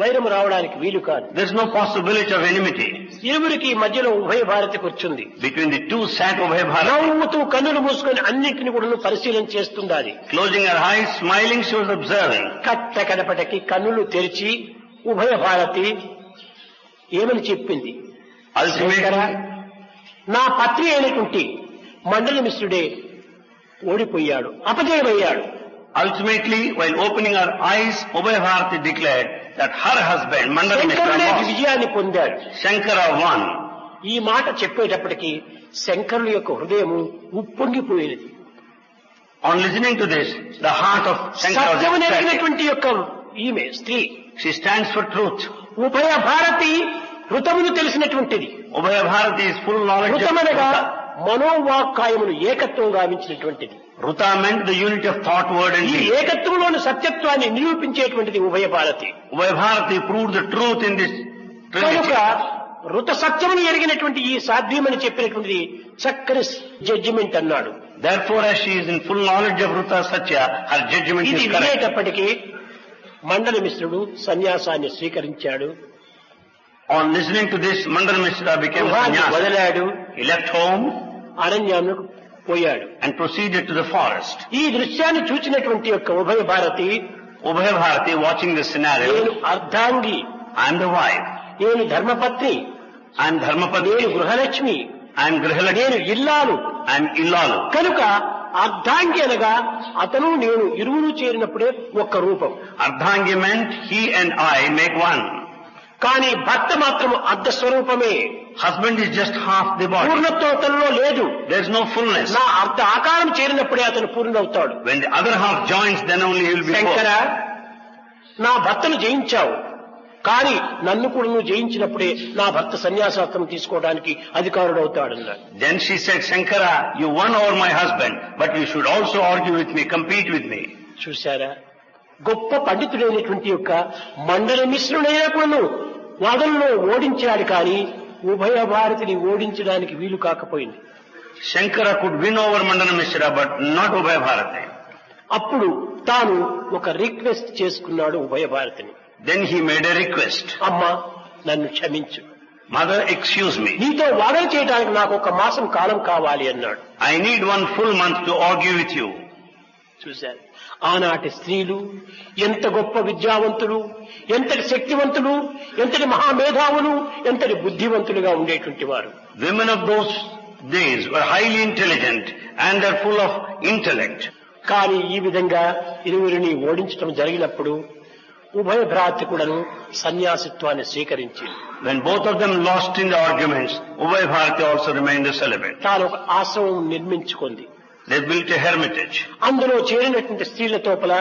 వైరం రావడానికి వీలు కాదు. There is no possibility of enmity. ఇరువురికి మధ్యలో ఉభయ భారతి కూర్చుంది. Between the two sat Ubhaya Bharati. నవ్వుతూ కన్నులు మూసుకొని అన్నింటిని కూడా పరిశీలన చేస్తుండాలి. Closing her eyes, smiling, she was observing. కట్ట కడపటకి కన్నులు తెరిచి ఉభయ భారతి ఏమని చెప్పింది? శంకర, నా పత్ని అయినటువంటి మండల మిశ్రుడే ఓడిపోయాడు, అపజయమయ్యాడు. Ultimately, while opening her eyes, Ubhaya Bharati declared that her husband, Mandana Mishra, శంకరుడే lost. విజయాన్ని పొందాడు. Shankara won. ఈ మాట చెప్పేటప్పటికి శంకరుల యొక్క హృదయము ఉప్పొంగిపోయేది. On listening to this, the heart of Shankara was సత్యము ecstatic. నెరిగినటువంటి యొక్క ఈమె స్త్రీ. She stands for truth. ఉభయ Bharati హృతమును తెలిసినటువంటిది. Ubhaya Bharati is full knowledge of హృతమనగా Ruta. మనోవాక్కాయములు ఏకత్వం గావించినటువంటిది. Ruta meant the unity of thought, word and ఈ deed. ఏకత్వంలోని సత్యత్వాన్ని నిరూపించేటువంటిది ఉభయ Bharati. Ubhaya Bharati proved the truth in this కనుక trinity. ఋత సత్యమును ఎరిగినటువంటి ఈ సాధ్యమని చెప్పినటువంటిది చక్కని జడ్జిమెంట్ అన్నాడు. Therefore, as she is in full knowledge of Ruta Satya, her judgment ఇది is correct. వినేటప్పటికీ మండల మిశ్రుడు సన్యాసాన్ని స్వీకరించాడు. On listening to this, Mandana Mishra became గృహాన్ని sannyasi. వదిలాడు, He left home అరణ్యానికి పోయాడు. and proceeded to the forest. ఈ దృశ్యాన్ని చూచినటువంటి యొక్క ఉభయ Bharati, Ubhaya Bharati, watching this scenario, నేను అర్ధాంగి, I am the wife, నేను ధర్మపత్ని, I am నేను Dharmapati, Gruhalakshmi, I am Grihalakshmi, నేను ఇల్లాలు. I am Illalu. కనుక అర్ధాంగి అనగా అతను నేను ఇరువురు చేరినప్పుడే ఒక్క రూపం. Ardhangi meant he and I make one. కానీ భర్త మాత్రం అర్ధ స్వరూపమే. Husband is just half the body. పూర్ణత్వం అతనిలో లేదు. There is no fullness. నా అర్ధ ఆకారం చేరినప్పుడే అతను పూర్ణవుతాడు. When the other half joins, then only he will be Shankara, full. నా భర్తను జయించావు, కానీ నన్ను కూడా నువ్వు జయించినప్పుడే నా భర్త సన్యాసాస్త్రం తీసుకోవడానికి అధికారుడు అవుతాడన్నాడు. Then she said, Shankara, you won over my husband, but you should also argue with me, compete with me. చూశారా, గొప్ప పండితుడైనటువంటి యొక్క మండల మిశ్రుడైనా కూడా వాదనలో ఓడించాడు, కానీ ఉభయ భారతిని ఓడించడానికి వీలు కాకపోయింది. Shankara could win over Mandana Mishra, but not Ubhaya Bharati. అప్పుడు తాను ఒక రిక్వెస్ట్ చేసుకున్నాడు ఉభయ భారతిని. Then he made a request. అమ్మా, నన్ను క్షమించు, Mother, excuse me. నీతో వాదన చేయడానికి నాకు ఒక మాసం కాలం కావాలి అన్నాడు. I need 1 full month to argue with you. చూశారు, ఆనాటి స్త్రీలు ఎంత గొప్ప విద్యావంతులు, ఎంతటి శక్తివంతులు, ఎంతటి మహామేధావులు, ఎంతటి బుద్ధివంతులుగా ఉండేటువంటి వారు. Women of those days were highly intelligent and they're full of intellect. కానీ ఈ విధంగా ఇరువురిని ఓడించడం జరిగినప్పుడు ఉభయ భ్రాతి కూడాను సన్యాసిత్వాన్ని స్వీకరించింది. When both of them lost in the arguments, Ubhaya Bharati also remained a celibate. తాను ఒక ఆశ్రమం నిర్మించుకుంది. They built a hermitage. అందులో చేరినటువంటి స్త్రీల తోపల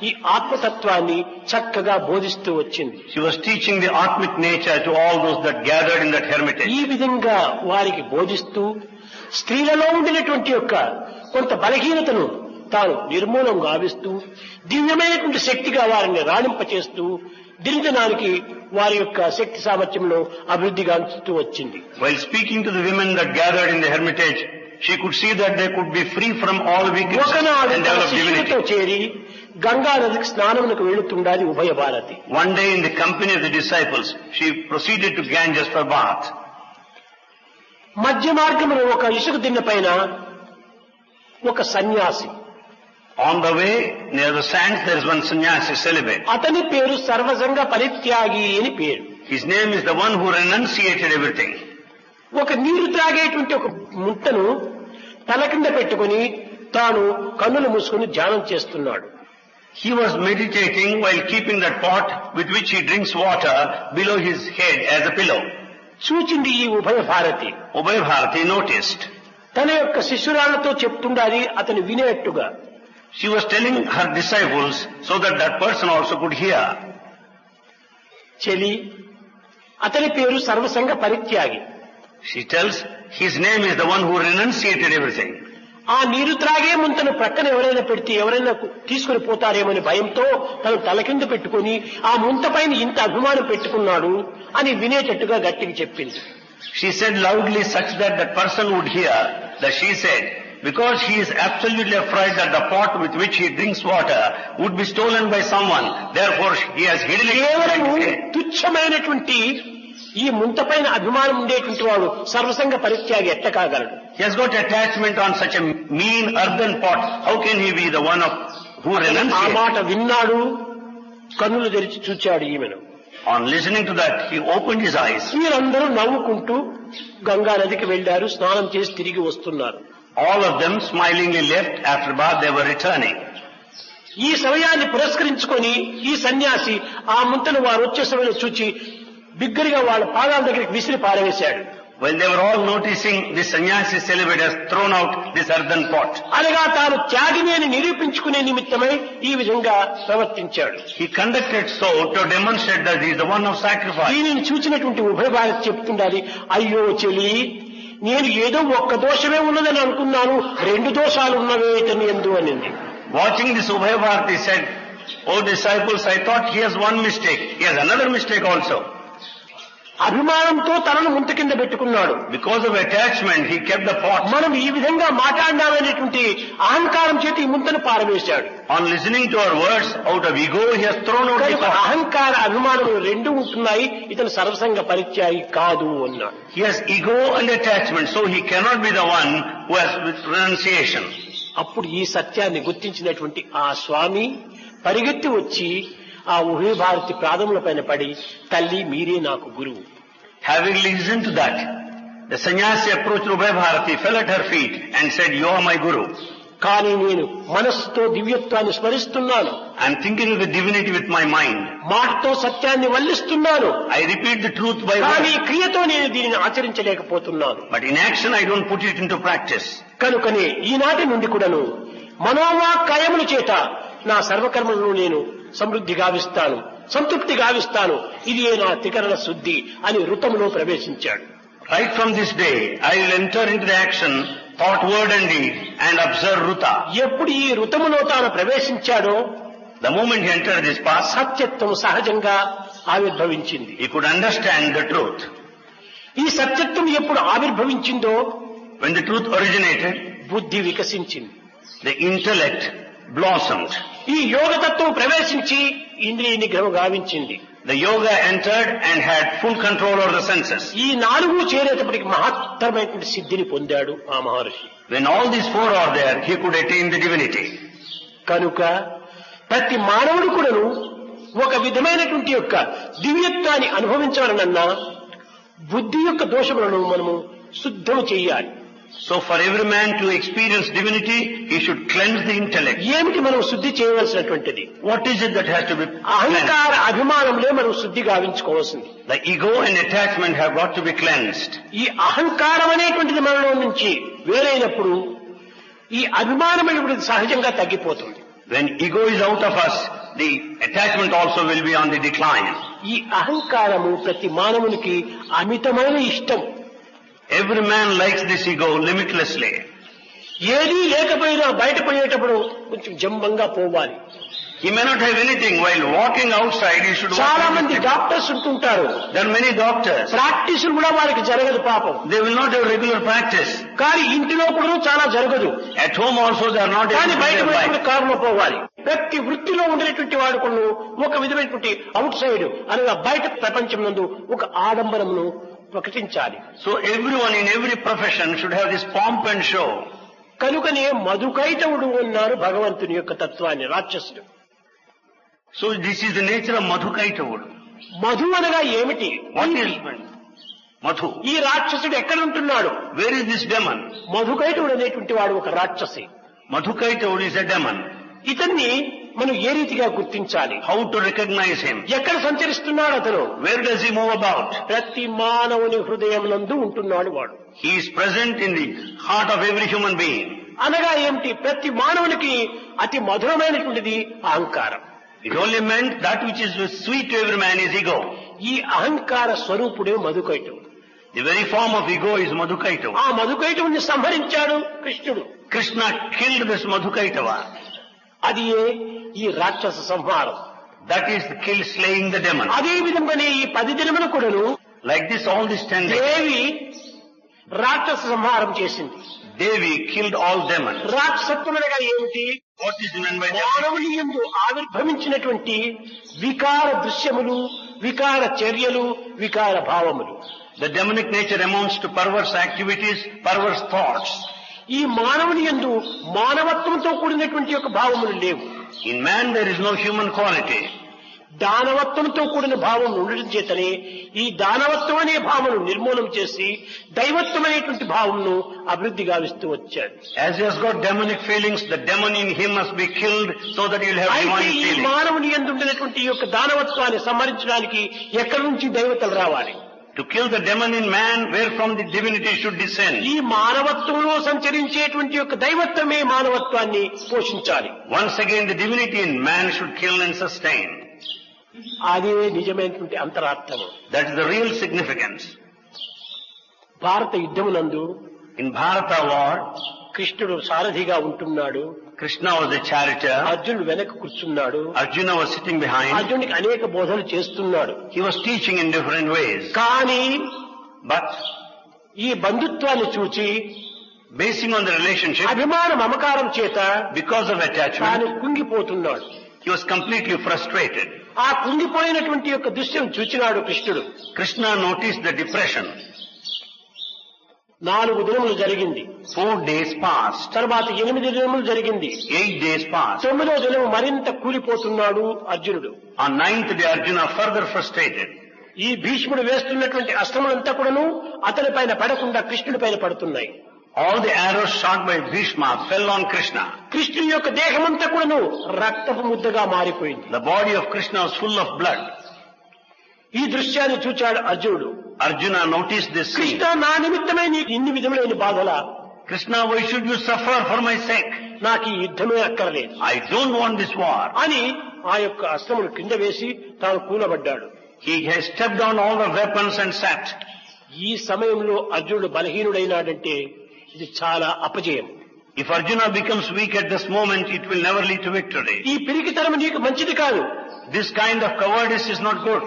ఈ ఆత్మతత్వాన్ని చక్కగా బోధిస్తూ వచ్చింది. She was teaching the Atmic nature to all those that gathered in that hermitage. ఈ విధంగా వారికి బోధిస్తూ స్త్రీలలో ఉండినటువంటి యొక్క కొంత బలహీనతను తాను నిర్మూలం గావిస్తూ దివ్యమైనటువంటి శక్తిగా వారిని రాణింపచేస్తూ దినదినానికి వారి యొక్క శక్తి సామర్థ్యంలో అభివృద్ధి గాంచుతూ వచ్చింది. While speaking to the women that gathered in the hermitage, she could see that they could be free from all weaknesses ఒకనాడు and తన develop శిష్యులతో divinity. చేరి గంగా నదికి స్నానమునకు వెళుతుండాలి ఉభయ Bharati. One day in the company of the disciples, she proceeded to Ganges for bath. మధ్య మార్గంలో ఒక ఇసుక దిన్న పైన ఒక సన్యాసి, On the way, near the sands, there is one sannyasi celibate. అతని పేరు సర్వసంగ పరిత్యాగి అని పేరు. His name is the one who renunciated everything. ఒక నీరు త్రాగేటువంటి ఒక ముట్టను తల కింద పెట్టుకుని తాను కన్నులు మూసుకుని ధ్యానం చేస్తున్నాడు. He was meditating while keeping that pot with which he drinks water below his head as a pillow. చూచింది ఈ ఉభయ భారతి. Ubhay Bharati noticed. తన యొక్క శిష్యురాళ్లతో చెప్తుండాలి అతను వినేట్టుగా. She was telling her disciples so that that person also could hear. చెలి, అతని పేరు సర్వసంగ పరిత్యాగి. She tells, his name is the one who renunciated everything. ఆ నీరు త్రాగే ముంతను ప్రక్కన ఎవరైనా పెడితే ఎవరైనా తీసుకుని పోతారేమని భయంతో తను తల కింద పెట్టుకుని ఆ ముంత పైన ఇంత అభిమానం పెట్టుకున్నాడు అని వినేటట్టుగా గట్టిగా చెప్పింది. She said loudly such that that person would hear that she said, because he is absolutely afraid that the pot with which he drinks water would be stolen by someone, therefore he has hidden it. కేవలము తుచ్చమైనటువంటి ఈ ముంత పైన అభిమానం ఉండేటువంటి వాడు సర్వసంగ పరిత్యాగి ఎట్ట కాగలడు? He has got attachment on such a mean earthen pot. How can he be the one who ఆ renunciates? మాట విన్నాడు, కన్నులు తెరిచి చూచాడు ఈమెను. On listening to that, he opened his eyes. వీరందరూ నవ్వుకుంటూ గంగా నదికి వెళ్లారు, స్నానం చేసి తిరిగి వస్తున్నారు. All of them smilingly left. After bath, they were returning. ఈ సమయాన్ని పురస్కరించుకొని ఈ సన్యాసి ఆ ముంతను వారు వచ్చే సమయంలో చూచి బిగ్గరగా వాళ్ళ పాదాల దగ్గరికి విసిరి పారవేశాడు. When they were all noticing, the sannyasi celibate has thrown out this earthen pot. అనగా తాను త్యాగిని అని నిరూపించుకునే నిమిత్తమై ఈ విధంగా ప్రవర్తించాడు. He conducted so to demonstrate that he is the one of sacrifice. దీనిని చూచినటువంటి ఉభయ భారతి చెప్తుండాలి, అయ్యో చెలి, నేను ఏదో ఒక్క దోషమే ఉన్నదని అనుకున్నాను, రెండు దోషాలు ఉన్నవే ఇతని యందు అనింది. Watching this, Ubhay Bharati said, "O disciples, I thought he has one mistake. He has another mistake also." అభిమానంతో తనను ముంత కింద పెట్టుకున్నాడు. Because of attachment, he kept the pot. మనం ఈ విధంగా మాట్లాడినామనేటువంటి అహంకారం చేత ఈ ముంతను పారవేశాడు. On listening to our words, out of ego, he has thrown out the కనుక pot. అహంకార అభిమానములు రెండు ఉంటున్నాయి, ఇతను సర్వసంగ పరిత్యాగి కాదు అన్నాడు. He has ego and attachment, so he cannot be the one who has renunciation. అప్పుడు ఈ సత్యాన్ని గుర్తించినటువంటి ఆ స్వామి పరిగెత్తి వచ్చి ఆ ఉభయ భారతి పాదముల పైన పడి, తల్లి మీరే నాకు గురువు. Having listened to that, the sannyasi approached Ubhay Bharati, fell at her feet and said, "You are my guru. కానీ నేను మనస్సుతో దివ్యత్వాన్ని స్మరిస్తున్నాను, I am thinking of the divinity with my mind. మాటతో సత్యాన్ని వల్లిస్తున్నాను, I repeat the truth by కానీ word. క్రియతో నేను దీనిని ఆచరించలేకపోతున్నాను. But in action, I don't put it into practice." కనుకనే ఈనాటి నుండి కూడాను మనోవాక్కాయముల చేత నా సర్వకర్మలను నేను సమృద్ధి గావిస్తాను, సంతృప్తి గావిస్తాను, ఇది నా త్రికరణ శుద్ధి అని ఋతములో ప్రవేశించాడు. Right from this day, I will enter into the action, thought, word and deed, and observe Ruta. ఎప్పుడు ఈ ఋతములో తాను ప్రవేశించాడో The moment he entered this path, సత్యత్వం సహజంగా ఆవిర్భవించింది. he could understand the truth. ఈ సత్యత్వం ఎప్పుడు ఆవిర్భవించిందో When the truth originated, బుద్ధి వికసించింది. the intellect blossomed. ఈ యోగతత్వం ప్రవేశించి ఇంద్రియ నిగ్రహం గావించింది. The yoga entered and had full control over the senses. ఈ నాలుగు చేరేటప్పటికి మహత్తరమైనటువంటి సిద్ధిని పొందాడు ఆ మహర్షి. When all these four are there, he could attain the divinity. కనుక ప్రతి మానవుడు కూడాను ఒక విధమైనటువంటి యొక్క దివ్యత్వాన్ని అనుభవించాలనన్నా బుద్ధి యొక్క దోషములను మనము శుద్ధం చేయాలి. So for every man to experience divinity, he should cleanse the intellect. ఏమిటి మనం శుద్ధి చేయవలసినటువంటిది? What is it that has to be cleansed? అహంకార అభిమానంలో మనం శుద్ధి గావించుకోవాల్సింది. The ego and attachment have got to be cleansed. ఈ అహంకారం అనేటువంటిది మనలో నుంచి వేరైనప్పుడు ఈ అభిమానం అనేటువంటిది సహజంగా తగ్గిపోతుంది. When ego is out of us, the attachment also will be on the decline. ఈ అహంకారము ప్రతి మానవునికి అమితమైన ఇష్టం. Every man likes this ego limitlessly. ఏదీ లేకపోయినా బయటపడేటప్పుడు కొంచెం జంబంగా పోవాలి. He may not have anything. While walking outside, he should చాలా walk. మంది డాక్టర్స్ ఉంటుంటారు. There are many doctors. Practice కూడా వారికి జరగదు పాపం. They will not have regular practice. కానీ ఇంటిలో కూడా చాలా జరగదు. At home also they are not able కానీ to బయట get by. కారులో పోవాలి. ప్రతి వృత్తిలో ఉండేటువంటి వాడుకును ఒక విధమైనటువంటి అవుట్ సైడ్ అనగా బయట ప్రపంచం నందు ఒక ఆడంబరమును ప్రకటించాలి. So everyone in every profession should have this pomp and show. కనుకనే మధుకైటవుడు ఉన్నారు భగవంతుని యొక్క తత్వాన్ని రాక్షసుడు. So this is the nature of Madhukaitavud. Madhu అనగా ఏమిటి? What is Madhu? ఈ రాక్షసుడు ఎక్కడ ఉంటున్నాడు? Where is this demon? మధుకైటవుడు అనేటువంటి వాడు ఒక రాక్షసి. Madhukaitavud is a demon. ఇతన్ని మనం ఏ రీతిగా గుర్తించాలి? How to recognize him? ఎక్కడ సంచరిస్తున్నాడు అతను? Where does he move about? ప్రతి మానవుని హృదయం నందు ఉంటున్నాడు వాడు. He is present in the heart of every human being. అనగా ఏమిటి? ప్రతి మానవునికి అతి మధురమైనటువంటిది అహంకారం. It only meant that which is sweet to every man is ego. ఈ అహంకార స్వరూపుడే మధుకైటవుడు. The very form of ego is Madhukaitava. ఆ మధుకైటవుని సంహరించాడు కృష్ణుడు. Krishna killed this Madhukaitava. అది ఈ రాక్షస సంహారం. That is slaying the demon. అదే విధంగానే ఈ 10 దినముల కూడాను Like this, all these 10 days, దేవి రాక్షస సంహారం చేసింది. Devi killed all demons. రాక్షసత్వం అనగా ఏమిటి? What is meant by that? మానవుని యందు ఆవిర్భవించినటువంటి వికార దృశ్యములు, వికార చర్యలు, వికార భావములు. The demonic nature amounts to perverse activities, perverse thoughts. ఈ మానవుని యందు మానవత్వంతో కూడినటువంటి యొక్క భావములు లేవు. In man there is no human quality. దానవత్వంతో కూడిన భావం ఉండటం చేతనే ఈ దానవత్వం అనే భావను నిర్మూలన చేసి దైవత్వం అనేటువంటి భావంను అభివృద్ధి గావిస్తూ వచ్చాడు. As he has got demonic feelings, the demon in him must be killed so that he will have అయితే divine ఈ feelings. మానవుని యందు ఉండేటువంటి యొక్క దానవత్వాన్ని సంహరించడానికి ఎక్కడి నుంచి దైవతలు రావాలి? To kill the demon in man, where from the divinity should descend. ఈ మానవత్వంలో సంచరించేటువంటి యొక్క దైవత్వమే మానవత్వాన్ని పోషించాలి. Once again, the divinity in man should kill and sustain. అదే నిజమైనటువంటి అంతరార్థము. That is the real significance. భారత యుద్ధమునందు In Bharata war, కృష్ణుడు సారథిగా ఉంటున్నాడు. Krishna was the charioteer. అర్జునుడు వెనక కూర్చున్నాడు. Arjuna was sitting behind. అర్జునుడికి అనేక బోధనలు చేస్తున్నాడు. He was teaching in different ways. కానీ But ఈ బంధుత్వాన్ని చూచి basing on the relationship, అభిమాన మమకారం చేత because of తాను attachment, కుంగిపోతున్నాడు. he was completely frustrated. ఆ కుంగిపోయినటువంటి యొక్క దృశ్యం చూచినాడు కృష్ణుడు. Krishna noticed the depression. 4 దినములు జరిగింది. 4 days passed. తర్వాత 8 దినములు జరిగింది. 8 days passed. 9వ దినము మరింత కూలిపోతున్నాడు అర్జునుడు. On 9th day, Arjuna further frustrated. ఈ భీష్ముడు వేస్తున్నటువంటి అస్త్రములంతా కూడాను అతని పైన పడకుండా కృష్ణుడి పైన పడుతున్నాయి. All the arrows shot by Bhishma fell on Krishna. కృష్ణుని యొక్క దేహమంతా కూడాను రక్తపు ముద్దగా మారిపోయింది. The body of Krishna was full of blood. ఈ దృశ్యాన్ని చూచాడు అర్జునుడు. Arjuna noticed this Krishna scene. నా నిమిత్తమై నీకు ఇన్ని విధములైన బాధలా? Krishna, why should you suffer for my sake? నాకు ఈ యుద్ధమే అక్కర్లేదు I don't want this war. అని ఆ యొక్క అస్త్రమును కింద వేసి తాను కూలబడ్డాడు. He has stepped down all the weapons and sat. ఈ సమయంలో అర్జునుడు బలహీనుడైనాడంటే ఇది చాలా అపజయం. If Arjuna becomes weak at this moment, it will never lead to victory. ఈ పిరికితనం నీకు మంచిది కాదు. This kind of cowardice is not good.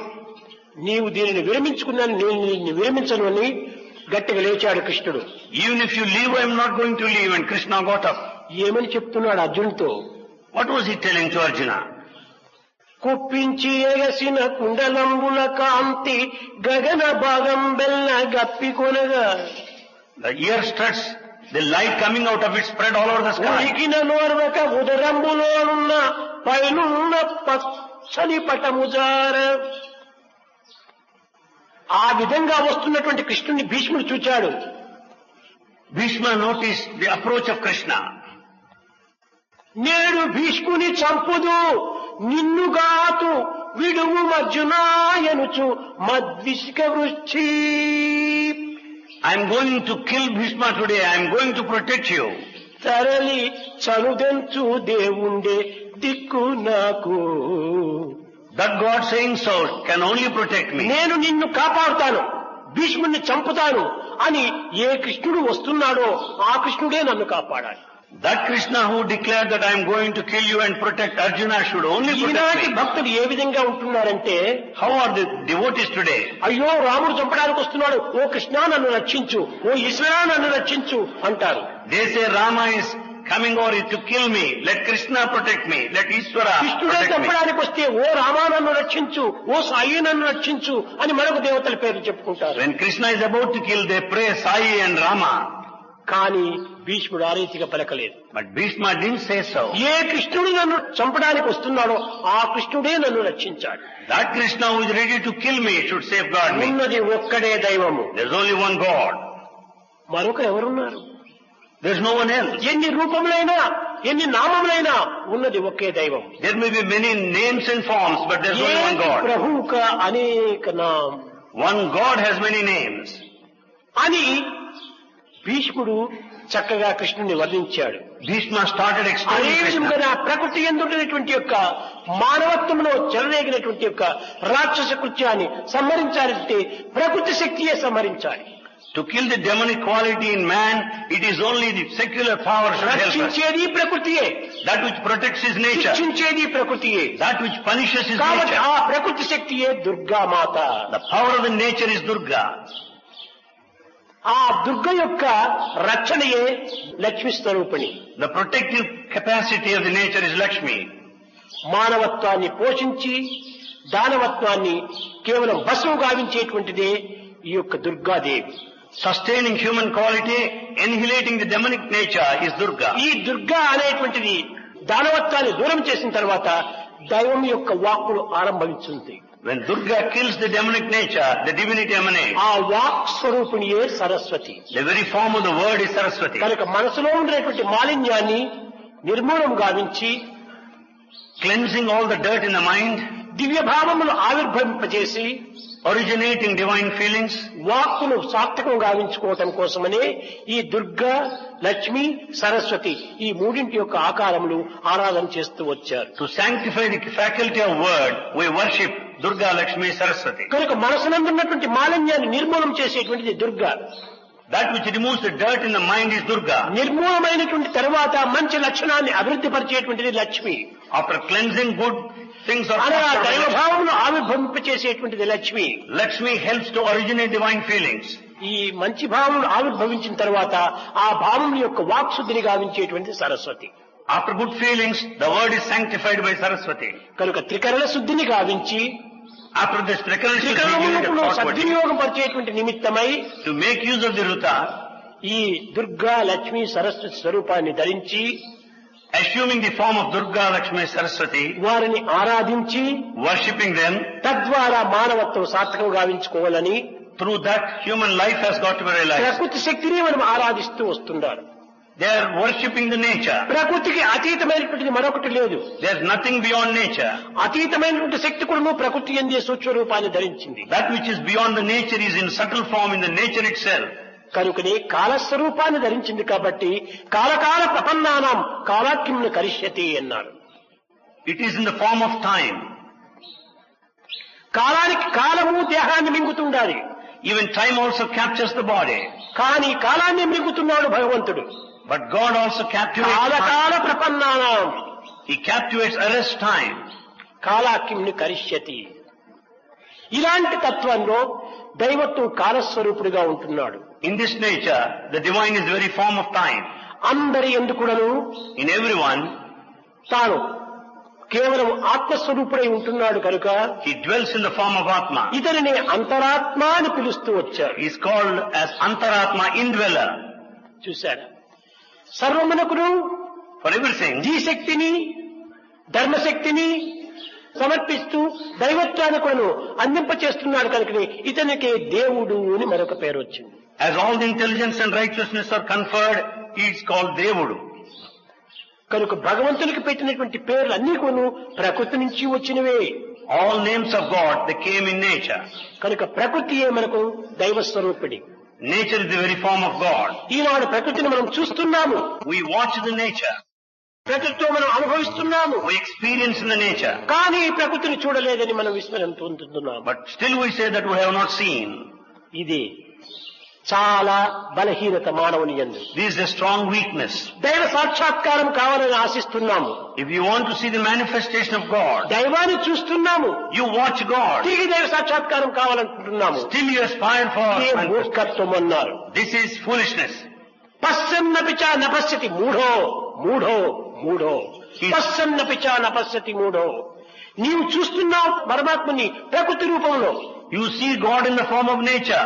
నీవు దీనిని విరమించుకున్నాను, నేను నిన్ను విరమించను అని గట్టిగా లేచాడు కృష్ణుడు. Even if you leave, I am not going to leave. And Krishna got up. ఏమని చెప్తున్నాడు అర్జునుడితో? What was he telling to Arjuna? కుప్పించి ఎగసిన కుండలంబుల కాంతి గగన భాగం బెల్ల గప్పి కొనగా The ear struts, the light coming out of it spread all over the sky. ఉడికిన నోర్వక ఉదరంబులోనున్న పైనున్న పచ్చని పటముజార. ఆ విధంగా వస్తున్నటువంటి కృష్ణుని భీష్ముడు చూచాడు. Bhishma noticed the approach of Krishna. నేడు భీష్ముని చంపుదు నిన్నుగాతు విడువు మర్జునాయనుచు మద్విష్క వృక్షి. I am going to kill Bhishma today. I am going to protect you. తరలి చనుదెంచు దేవుండే దిక్కు నాకు. That God saying so can only protect me. నేను నిన్ను కాపాడుతాను, భీష్ముని చంపుతాను అని ఏ కృష్ణుడు వస్తున్నాడో ఆ కృష్ణుడే నన్ను కాపాడాలి. That Krishna who declared that I am going to kill you and protect Arjuna should only protect ఈనాటి me. భక్తులు ఏ విధంగా ఉంటున్నారంటే, How are the devotees today? అయ్యో రాముడు చంపడానికి వస్తున్నాడు, ఓ కృష్ణ నన్ను రక్షించు, ఓ ఈశ్వరా నన్ను రక్షించు అంటారు. They say Rama is coming over to kill me. Let Krishna protect me. Let Ishvara కృష్ణుడే protect me. చంపడానికి వస్తే ఓ రామా నన్ను రక్షించు, ఓ సాయి నన్ను రక్షించు అని మరొక దేవతల పేరు చెప్పుకుంటారు. When Krishna is about to kill, they pray Sai and Rama. కానీ భీష్ముడు ఆ రీతిగా పలకలేదు. But Bhishma didn't say so. ఏ కృష్ణుడు నన్ను చంపడానికి వస్తున్నాడో ఆ కృష్ణుడే నన్ను రక్షించాడు. That Krishna who is ready to kill me should safeguard me. ఉన్నది ఒక్కడే దైవము, There's only one God. మరొకరు ఎవరున్నారు? There's no one else. ఎన్ని రూపములైనా ఎన్ని నామములైనా ఉన్నది ఒకే దైవం. There may be many names and forms, but there's only one God. ప్రభుక అనేక నామ్ One God has many names. అని భీష్ముడు చక్కగా కృష్ణుని వర్ణించాడు. Bhishma started అదే explaining Krishna. విధంగా ప్రకృతి ఎందుకున్నటువంటి యొక్క మానవత్వంలో చెలరేగినటువంటి యొక్క రాక్షస కృత్యాన్ని సంహరించాలంటే ప్రకృతి శక్తియే సంహరించాలి. To kill the demonic quality in man, it is only the secular power should help us. రక్షించేది ప్రకృతియే, That which protects his nature, శిక్షించేది ప్రకృతియే. that which punishes his కాబట్టి nature. ఆ ప్రకృతి శక్తియే దుర్గా మాత. The power of the nature is Durga. ఆ దుర్గ యొక్క రక్షణయే లక్ష్మీ స్వరూపిణి. The protective capacity of the nature is Lakshmi. మానవత్వాన్ని పోషించి దానవత్వాన్ని కేవలం భస్మం గావించేటువంటిదే ఈ యొక్క Durgadevi. Sustaining human quality, annihilating the demonic nature is Durga. ఈ దుర్గా అనేటువంటిది దానవత్వాన్ని దూరం చేసిన తర్వాత దైవం యొక్క వాక్కులు ఆరంభించుంది. When Durga kills the demonic nature, the divinity emanates. ఆ వాక్ స్వరూపిణియే Saraswati. The very form of the word is Saraswati. కనుక మనసులో ఉండేటువంటి మాలిన్యాన్ని నిర్మూలం గావించి Cleansing all the dirt in the mind, దివ్య భావములు ఆవిర్భవింపజేసి originating divine feelings, వాక్కును సార్థకం గావించుకోవటం కోసమనే ఈ దుర్గా, లక్ష్మి, సరస్వతి ఈ మూడింటి యొక్క ఆకారములు ఆరాధన చేస్తూ వచ్చారు. to sanctify the faculty of word, we worship Durga, Lakshmi, Saraswati. కనుక మనసునందున్నటువంటి మాలిన్యాన్ని నిర్మూలం చేసేటువంటిది Durga. That which removes the dirt in the mind is Durga. నిర్మూలమైనటువంటి తర్వాత మంచి లక్షణాన్ని అభివృద్ధి పరిచేటువంటిది Lakshmi. After cleansing good things or అనగా దైవభావమును ఆవిర్భవింపచేసేటువంటిది Lakshmi. Lakshmi helps to originate divine feelings. ఈ మంచి భావములు ఆవిర్భవించిన తర్వాత ఆ భావముల యొక్క వాక్శుద్ధిని గావించేటువంటిది Saraswati. After good feelings, the word is sanctified by Saraswati. కనుక త్రికరణ శుద్ధిని గావించి After this త్రికరణములను సద్వినియోగం పరిచేటువంటి నిమిత్తమై to make use of the Ruta, ఈ దుర్గా, లక్ష్మి, సరస్వతి స్వరూపాన్ని ధరించి assuming the form of Durga, Lakshmi, Saraswati, వారిని ఆరాధించి worshipping them, తద్వారా మానవత్వం సార్థకం గావించుకోవాలని through that human life has got to be realized. ప్రకృతి శక్తిని మనం ఆరాధిస్తూ వస్తున్నారు. They are worshipping the nature. ప్రకృతికి అతీతమైనటువంటిది మరొకటి లేదు. There is nothing beyond nature. అతీతమైనటువంటి శక్తి కూడా ప్రకృతి యందే సూక్ష్మ రూపాన్ని ధరించింది. That which is beyond the nature is in subtle form in the nature itself. కనుకనే కాలస్వరూపాన్ని ధరించింది కాబట్టి కాలకాల ప్రపన్నానాం కాలాఖ్యమును కరిష్యతి అన్నారు. It is in the form of time. కాలానికి కాలము దేహాన్ని మింగుతుండాలి. Even time also captures the body. కానీ కాలాన్ని మింగుతున్నాడు భగవంతుడు. But God also captivates కాలకాల time. ప్రపన్నానాం He captivates, arrests time. కాలాఖ్యముని కరిష్యతి. ఇలాంటి తత్వంలో దైవత్వం కాలస్వరూపుడిగా ఉంటున్నాడు. In this nature, the divine is the very form of time. అందరి ఎందుకుడను In everyone, తాను కేవలం ఆత్మస్వరూపుడై ఉంటున్నాడు కనుక he dwells in the form of Atma. ఇతనిని అంతరాత్మ అని పిలుస్తూ వచ్చారు. He is called as Antaratma, indweller. చూశారా, సర్వమునకును For everything, ధీశక్తిని ధర్మశక్తిని సమర్పిస్తూ దైవత్వాన్ని కూడా అందింపచేస్తున్నాడు కనుకనే ఇతనికి దేవుడు అని మరొక పేరు వచ్చింది. as all the intelligence and righteousness are conferred, he is called Devudu. కనుక భగవంతునికి పెట్టినటువంటి పేర్లు అన్ని కొను ప్రకృతి నుంచి వచ్చినవే. All names of God, they came in nature. కనుక ప్రకృతియే మనకు దైవ స్వరూపిణి. Nature is the very form of God. ఈనాడు ప్రకృతిని మనం చూస్తున్నాము, We watch the nature. ప్రకృతితో మనం అనుభవిస్తున్నాము. We experience in the nature. కానీ ఈ ప్రకృతిని చూడలేదని మనం విస్మరం పొందుతున్నాము. But still we say that we have not seen. ఇది చాలా బలహీనత మానవుని యందు. This is a strong weakness. దైవ సాక్షాత్కారం కావాలని ఆశిస్తున్నాము. If you want to see the manifestation of God, దైవాన్ని చూస్తున్నాము, you watch God. తిరిగి దైవ సాక్షాత్కారం కావాలనుకుంటున్నాము. Still you aspire for ఇదే manifestation. మూర్ఖత్వం అన్నారు. This is foolishness. పశ్యన్నపి చ నపశ్యతి మూఢో మూఢో మూఢో పశ్యన్నపి చ నపశ్యతి మూఢో. నీవు చూస్తున్నావు పరమాత్మని ప్రకృతి రూపంలో. You see God in the form of nature.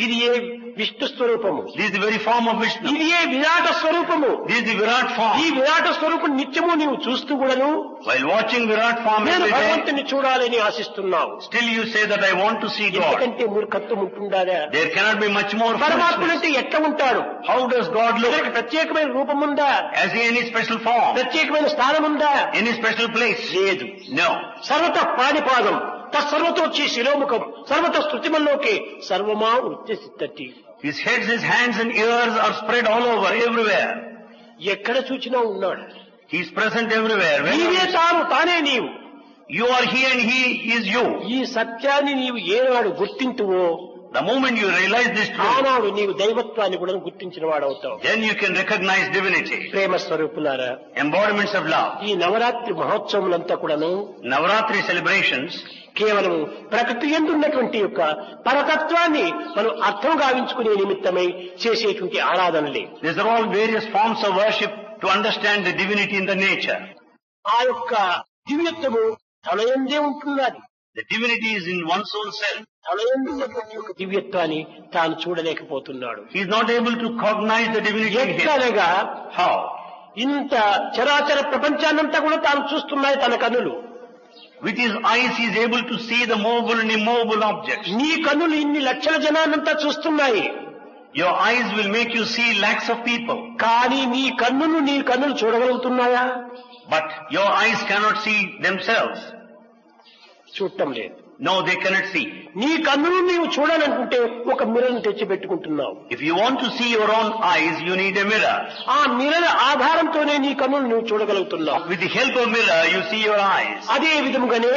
ఇది ఏ విష్ణు స్వరూపము, This is the very form of Vishnu. ఇది ఏ విరాట స్వరూపము. This is the Virat form. ఈ విరాట స్వరూపం నిత్యము నీవు చూస్తూ కూడాను While watching Virat form నేను every day, భగవంతుని చూడాలని ఆశిస్తున్నావు. still you say that I want to see God. ఎందుకంటే మూర్ఖత్వం ఉంటుందా? There cannot be much more పరమాత్ముడు foolishness. అంటే ఎట్లా ఉంటాడు? How does God look? అతనికి ప్రత్యేకమైన రూపం ఉందా? Has he any special form? ప్రత్యేకమైన స్థానం ఉందా? Any special place? లేదు. No. సర్వత పాణిపాదం తత్సర్వతోచ్చి శిరోముఖం సర్వత స్థుతిమల్లోకి సర్వమా వృత్తి. His heads, his hands and ears are spread all over, everywhere. ఎక్కడ చూచినా ఉన్నాడు. He is present everywhere. నీవే తాను, తానే నీవు. You are he and he is you. ఈ సత్యాన్ని నీవు ఏనాడు గుర్తింతువో The moment you realize this truth, ఆనాడు నీవు దైవత్వాన్ని కూడా గుర్తించిన వాడవుతావు. then you can recognize divinity. ప్రేమ స్వరూపులారా, Embodiments of love. ఈ నవరాత్రి మహోత్సవములంతా కూడాను Navaratri celebrations కేవలం ప్రకృతి యందున్నటువంటి యొక్క పరతత్వాన్ని మనం అర్థం గావించుకునే నిమిత్తమై చేసేటువంటి ఆరాధనలే. These are all various forms of worship to understand the divinity in the nature. ఆ యొక్క దివ్యత్వము తనయందే ఉంటున్నది. The divinity is in one's own self. తనయందున్నటువంటి యొక్క దివ్యత్వాన్ని తాను చూడలేకపోతున్నాడు. He is not able to cognize the divinity in him. ఎట్లనగా How? ఇంత చరాచర ప్రపంచాన్నంతా కూడా తాను చూస్తున్నాయి తన కన్నులు. With his eyes he is able to see the mobile and immobile objects. నీ కన్నులు ఇన్ని లక్షల జనాన్నంతా చూస్తున్నాయి. Your eyes will make you see lakhs of people. కానీ నీ కన్నులు చూడగలుగుతున్నాయా? But your eyes cannot see themselves. చూడటం లేదు. No, they cannot see. నీ కన్నులు నీవు చూడాలనుకుంటే ఒక మిర్రర్ను తెచ్చి పెట్టుకుంటున్నావు. If you want to see your own eyes, you need a mirror. ఆ మిర్రర్ ఆధారంతోనే నీ కన్నులు నువ్వు చూడగలుగుతున్నావు. With the help of mirror, you see your eyes. అదే విధముగానే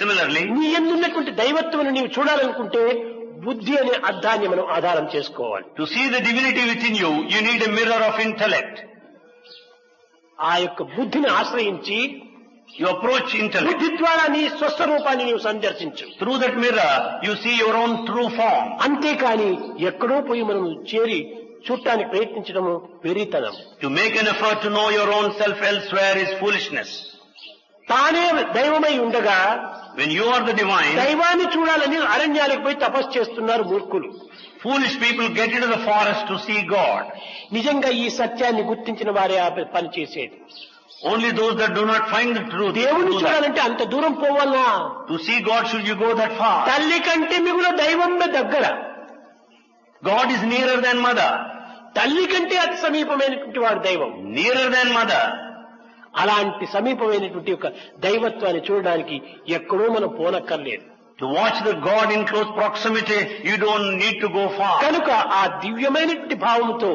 Similarly, నీ యందున్నటువంటి దైవత్వం నీవు చూడాలనుకుంటే బుద్ధి అనే అర్థాన్ని మనం ఆధారం చేసుకోవాలి. to see the divinity within you, you need a mirror of intellect. ఆ యొక్క బుద్ధిని ఆశ్రయించి You approach intellect. బుద్ధి ద్వారా నీ స్వస్వరూపాన్ని నీవు సందర్శించు. Through that mirror, you see your own true form. అంతేకాని ఎక్కడో పోయి మనం చేరి చూడటానికి ప్రయత్నించడము వెర్రితనం. To make an effort to know your own self elsewhere is foolishness. తానే దైవమై ఉండగా When you are the divine, దైవాన్ని చూడాలని అరణ్యాలకు పోయి తపస్సు చేస్తున్నారు మూర్ఖులు. foolish people get into the forest to see God. నిజంగా ఈ సత్యాన్ని గుర్తించిన వారే ఆ పని చేసేది. Only those that do not find the truth దేవుని do that. చూడాలంటే అంత దూరం పోవాలా? To see God, should you go that far? తల్లి కంటే మిగులు దైవమే దగ్గర. God is nearer than mother. తల్లి కంటే అతి సమీపమైనటువంటి వాడు దైవం. Nearer than mother. అలాంటి సమీపమైనటువంటి ఒక దైవత్వాన్ని చూడడానికి ఎక్కడో మనం పోనక్కర్లేదు. To watch the God in close proximity, you don't need to go far. కనుక ఆ దివ్యమైనటువంటి భావముతో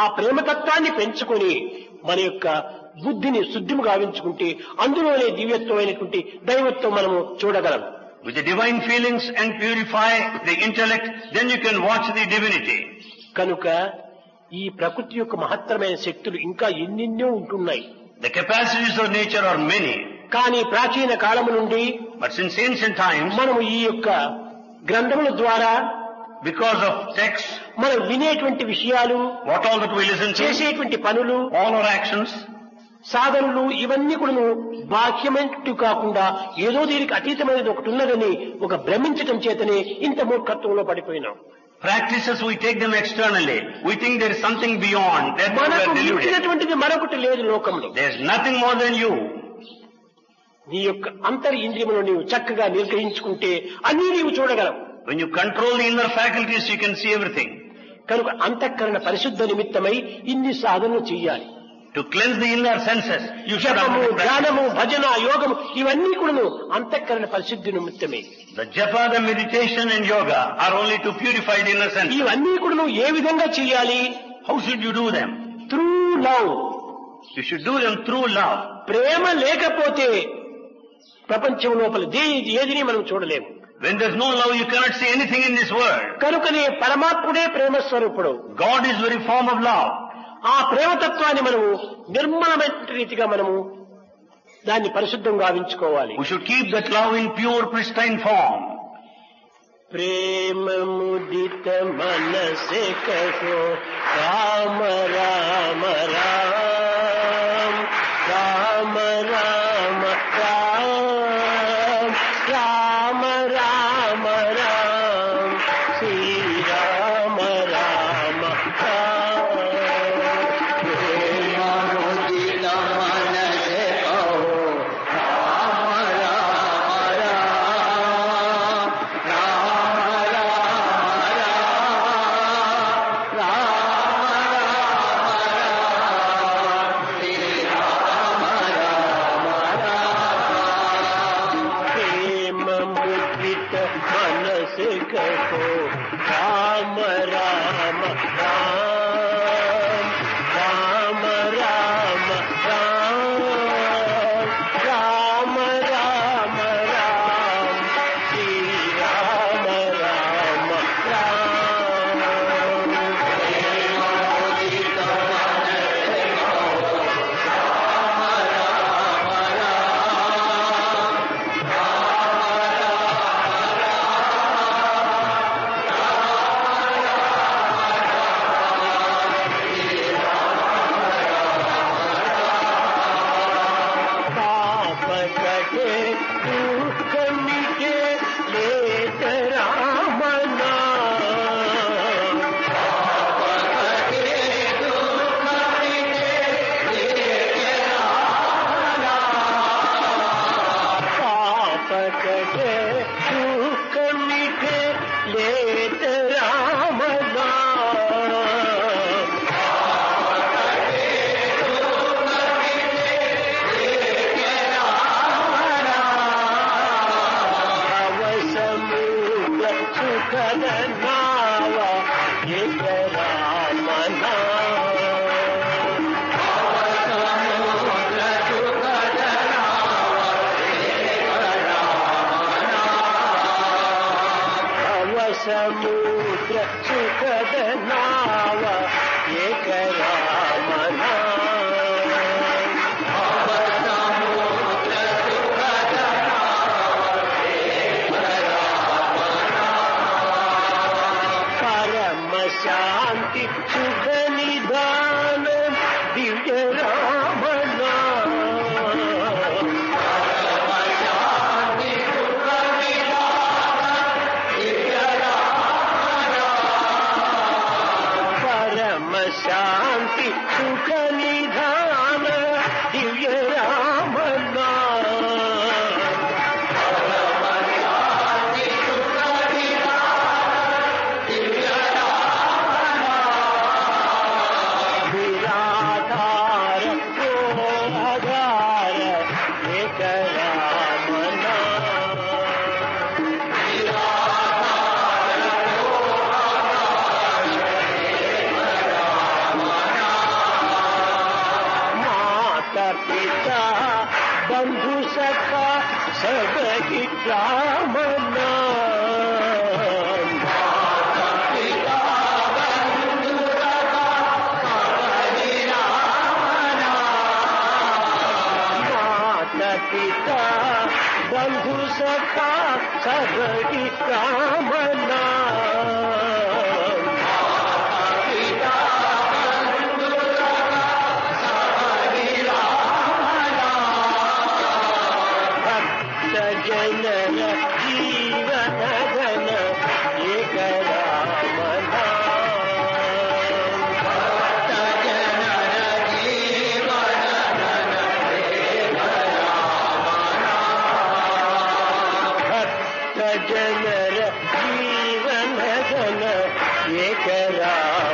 ఆ ప్రేమతత్వాన్ని పెంచుకొని మన యొక్క బుద్ధిని శుద్ధిము గావించుకుంటే అందులోనే దివ్యత్వమైనటువంటి దైవత్వం మనము చూడగలం. With the divine feelings and purify the intellect, then you can watch the divinity. కనుక ఈ ప్రకృతి యొక్క మహత్తరమైన శక్తులు ఇంకా ఎన్నెన్నో ఉంటున్నాయి. The capacities of nature are many. కానీ ప్రాచీన కాలము నుండి But since ancient times, మనము ఈ యొక్క గ్రంథముల ద్వారా because of texts, మనం వినేటువంటి విషయాలు, what all that we listen to, చేసేటువంటి పనులు, all our actions, సాధనలు ఇవన్నీ కూడా బాహ్యమైనట్టు కాకుండా ఏదో దీనికి అతీతమైనది ఒకటి ఉన్నదని ఒక భ్రమించటం చేతనే ఇంత మూర్ఖత్వంలో పడిపోయినాం. practices we take them externally. We think there is something beyond. That we మనకు are deluded. మించినటువంటిది మరొకటి లేదు లోకంలో. There is nothing more than you. నీ యొక్క అంతరింద్రియమును నీవు చక్కగా నిర్గ్రహించుకుంటే అన్నీ నీవు చూడగలవు. When you control the inner faculties, you can see everything. కనుక అంతఃకరణ పరిశుద్ధ నిమిత్తమై ఇన్ని సాధనలు చెయ్యాలి. To cleanse the inner senses, you should జపము, undertake practice. ధ్యానము, భజన, యోగము ఇవన్నీ కూడాను అంతఃకరణ పరిశుద్ధి నిమిత్తమే. The japa, the meditation and yoga are only to purify the inner senses. ఇవన్నీ కూడాను ఏ విధంగా చెయ్యాలి? How should you do them? Through love. You should do them through love. ప్రేమ లేకపోతే ప్రపంచం లోపల ఏదిని మనం చూడలేము. When there's no love, you cannot see anything in this world. కనుకనే పరమాత్ముడే ప్రేమ స్వరూపుడు. God is very form of love. ఆ ప్రేమతత్వాన్ని మనము నిర్మలమైన రీతిగా మనము దాన్ని పరిశుద్ధం గావించుకోవాలి. We should keep that love in pure, pristine form. ప్రేమ ముదిత మనసే కహో రామ రామ రామ రామ రామ రామ రామ రామ శ్రీ రామ రామ ప్రేమ ముదిత మనసే కహో రామ రామ సముద్ర సుఖద నావ ఏక రామ పరమ శాంతి సుఖ నిధాన దివ్య రామ శాంతి సుఖ నిధాన దివ్య రామ విరాధార ఆధార ఏక రామ पिता बंधु सखा सबकी राम माता पिता बंधु सखा सबकी राम जनन जीवन धन एक राम भक्त जनन जीवन धन एक राम भक्त जनन जीवन धन एक राम